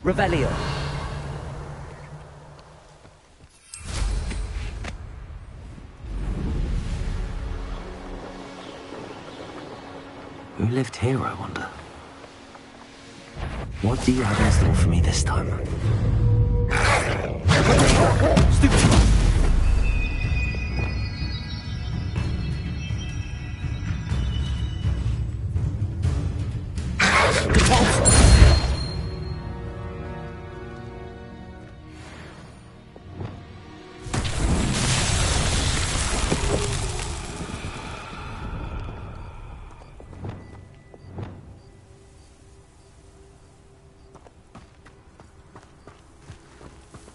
Revelio. Who lived here, I wonder? What do you have in store for me this time?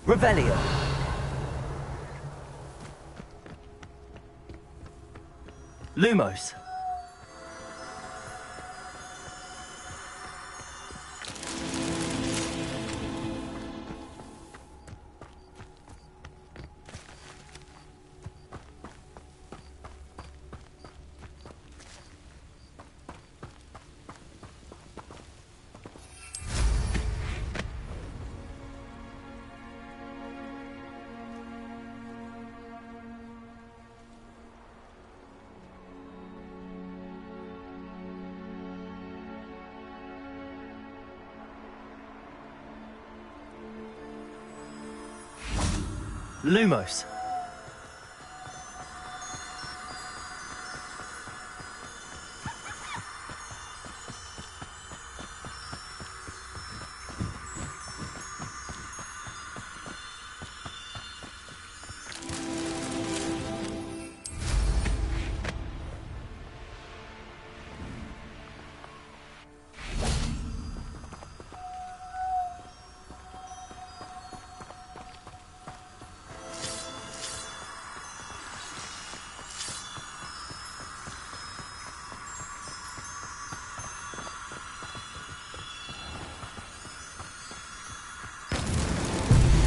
Revelio. Lumos. Lumos.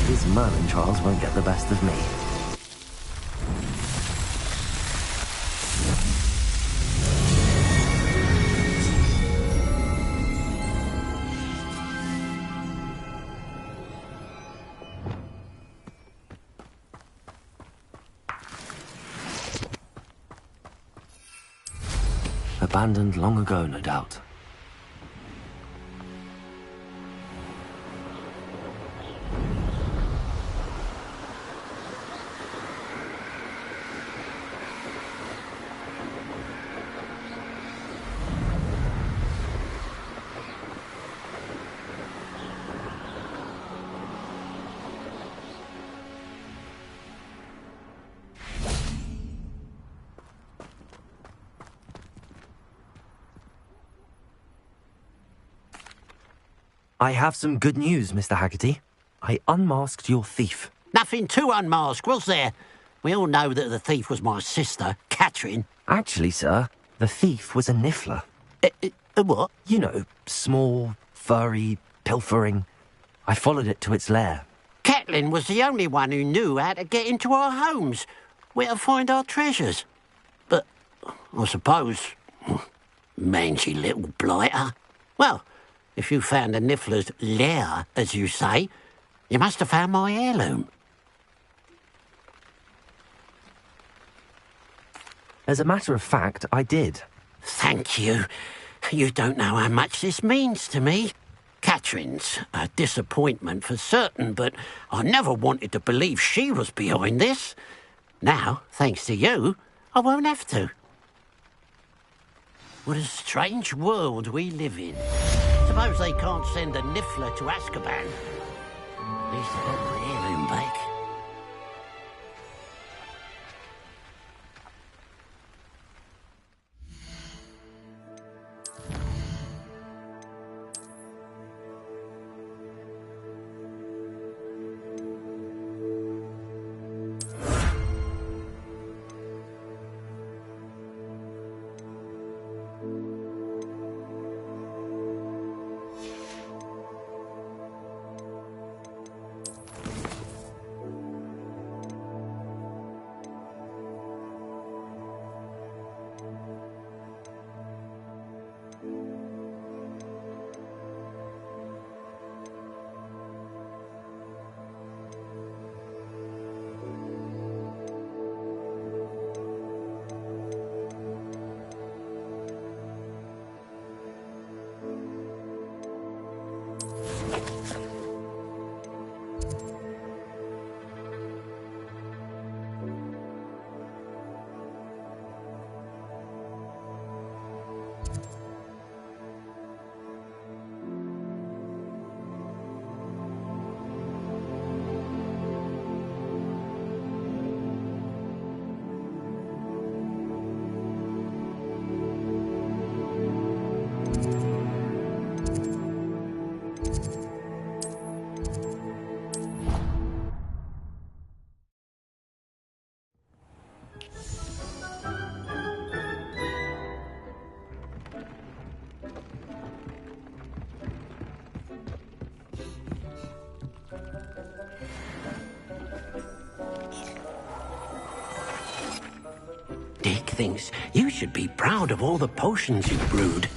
These Merlin trials won't get the best of me. Abandoned long ago, no doubt. I have some good news, Mr. Haggerty. I unmasked your thief. Nothing to unmask, was there? We all know that the thief was my sister, Catherine. Actually, sir, the thief was a niffler. A what? You know, small, furry, pilfering. I followed it to its lair. Catelyn was the only one who knew how to get into our homes, where to find our treasures. But, I suppose, mangy little blighter. Well, if you found the niffler's lair, as you say, you must have found my heirloom. As a matter of fact, I did. Thank you. You don't know how much this means to me. Catherine Katrin's a disappointment for certain, but I never wanted to believe she was behind this. Now, thanks to you, I won't have to. What a strange world we live in. Suppose they can't send a Niffler to Azkaban. At least I got my heirloom back. Dick thinks you should be proud of all the potions you've brewed.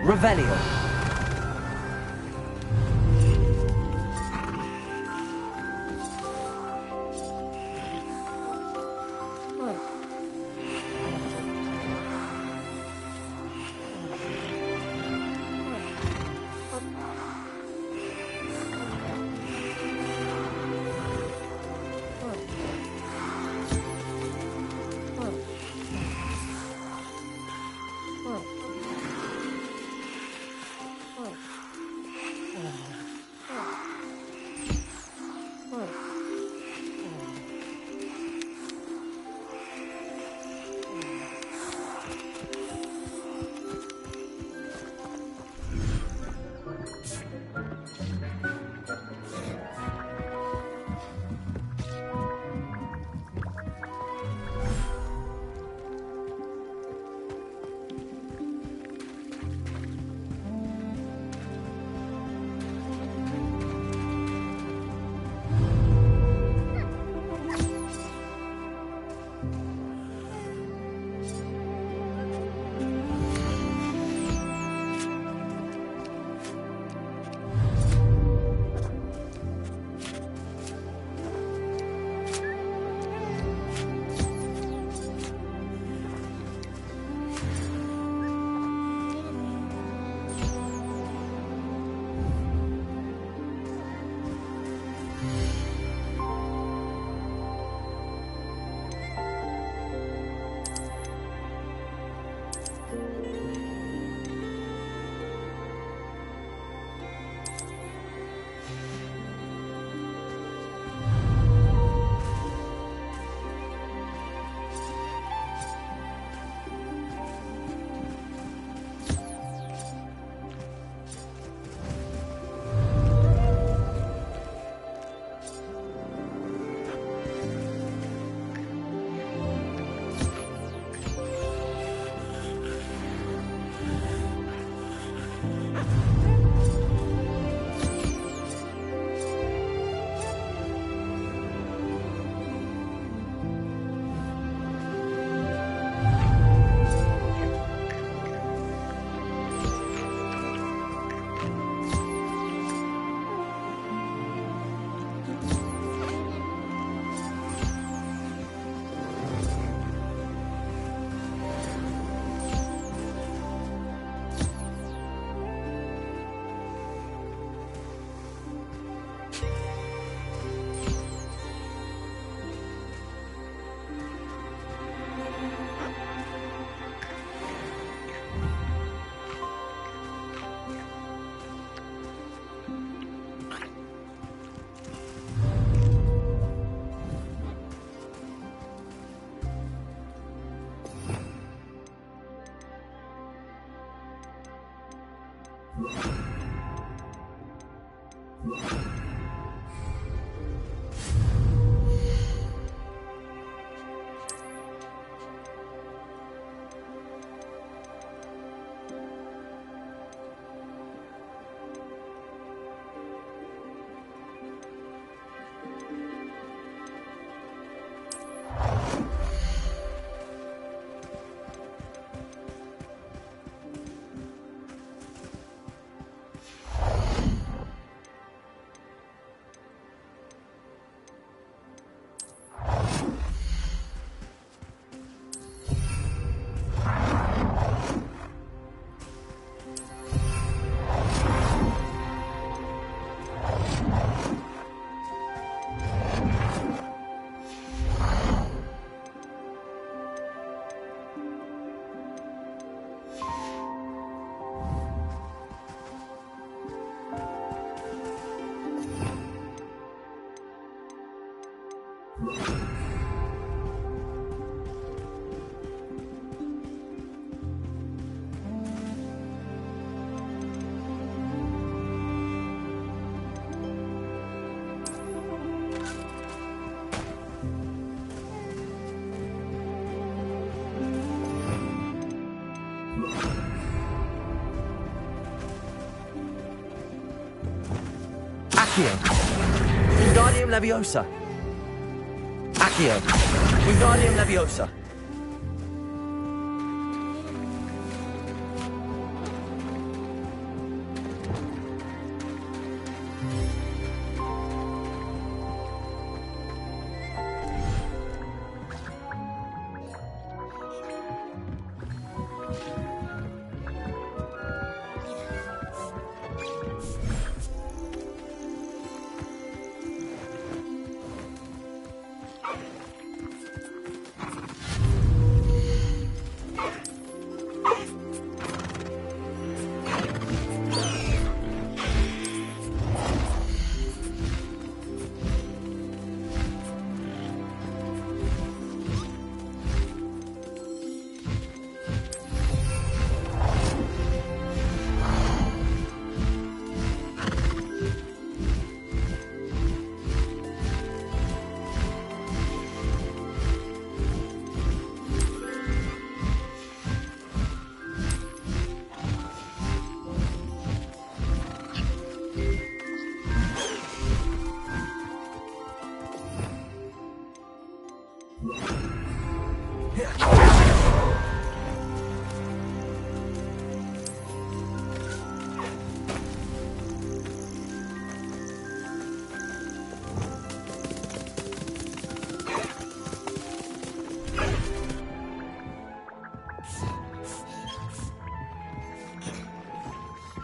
Revelio. Accio! Wingardium Leviosa! Accio! Wingardium Leviosa!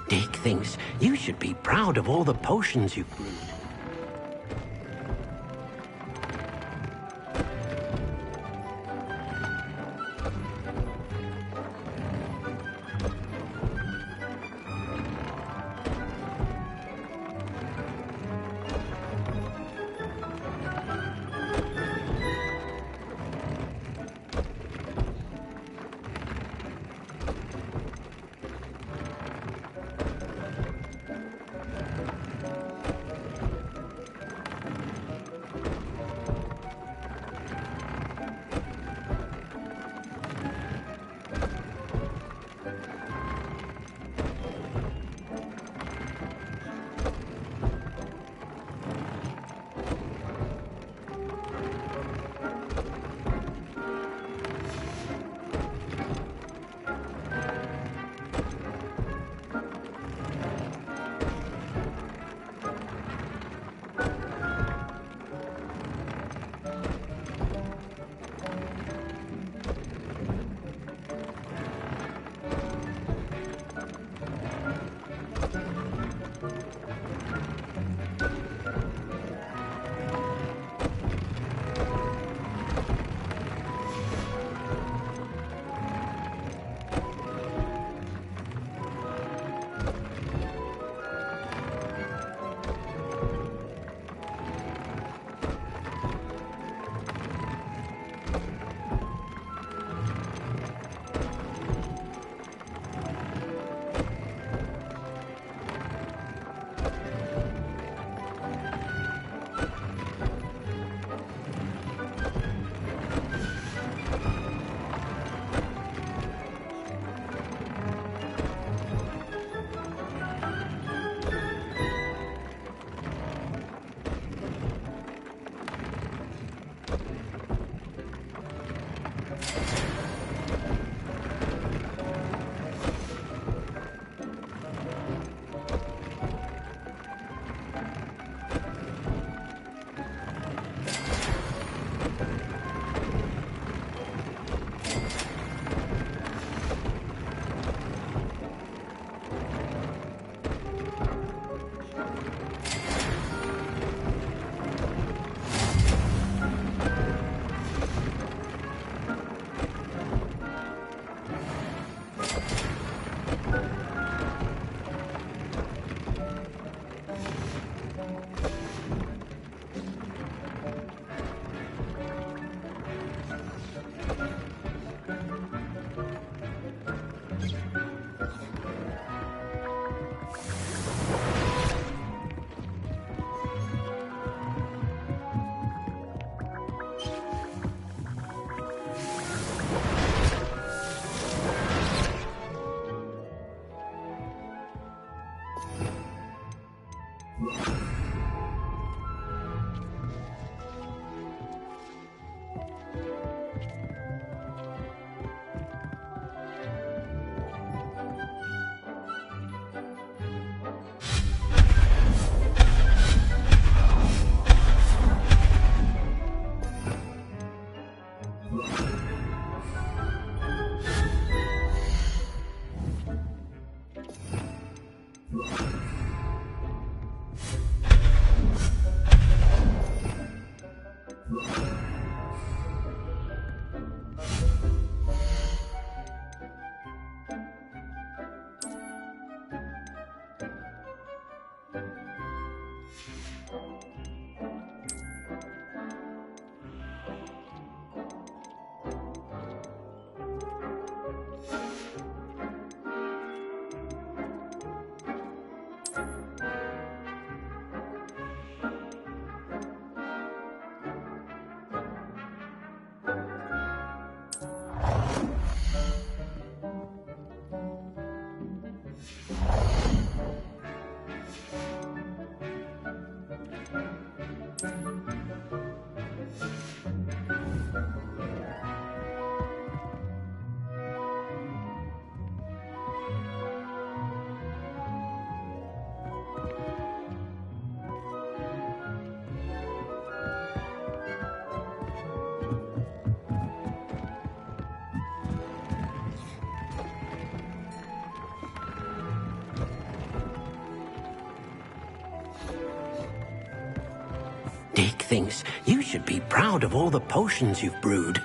Dick thinks you should be proud of all the potions you've brewed. Dick thinks you should be proud of all the potions you've brewed.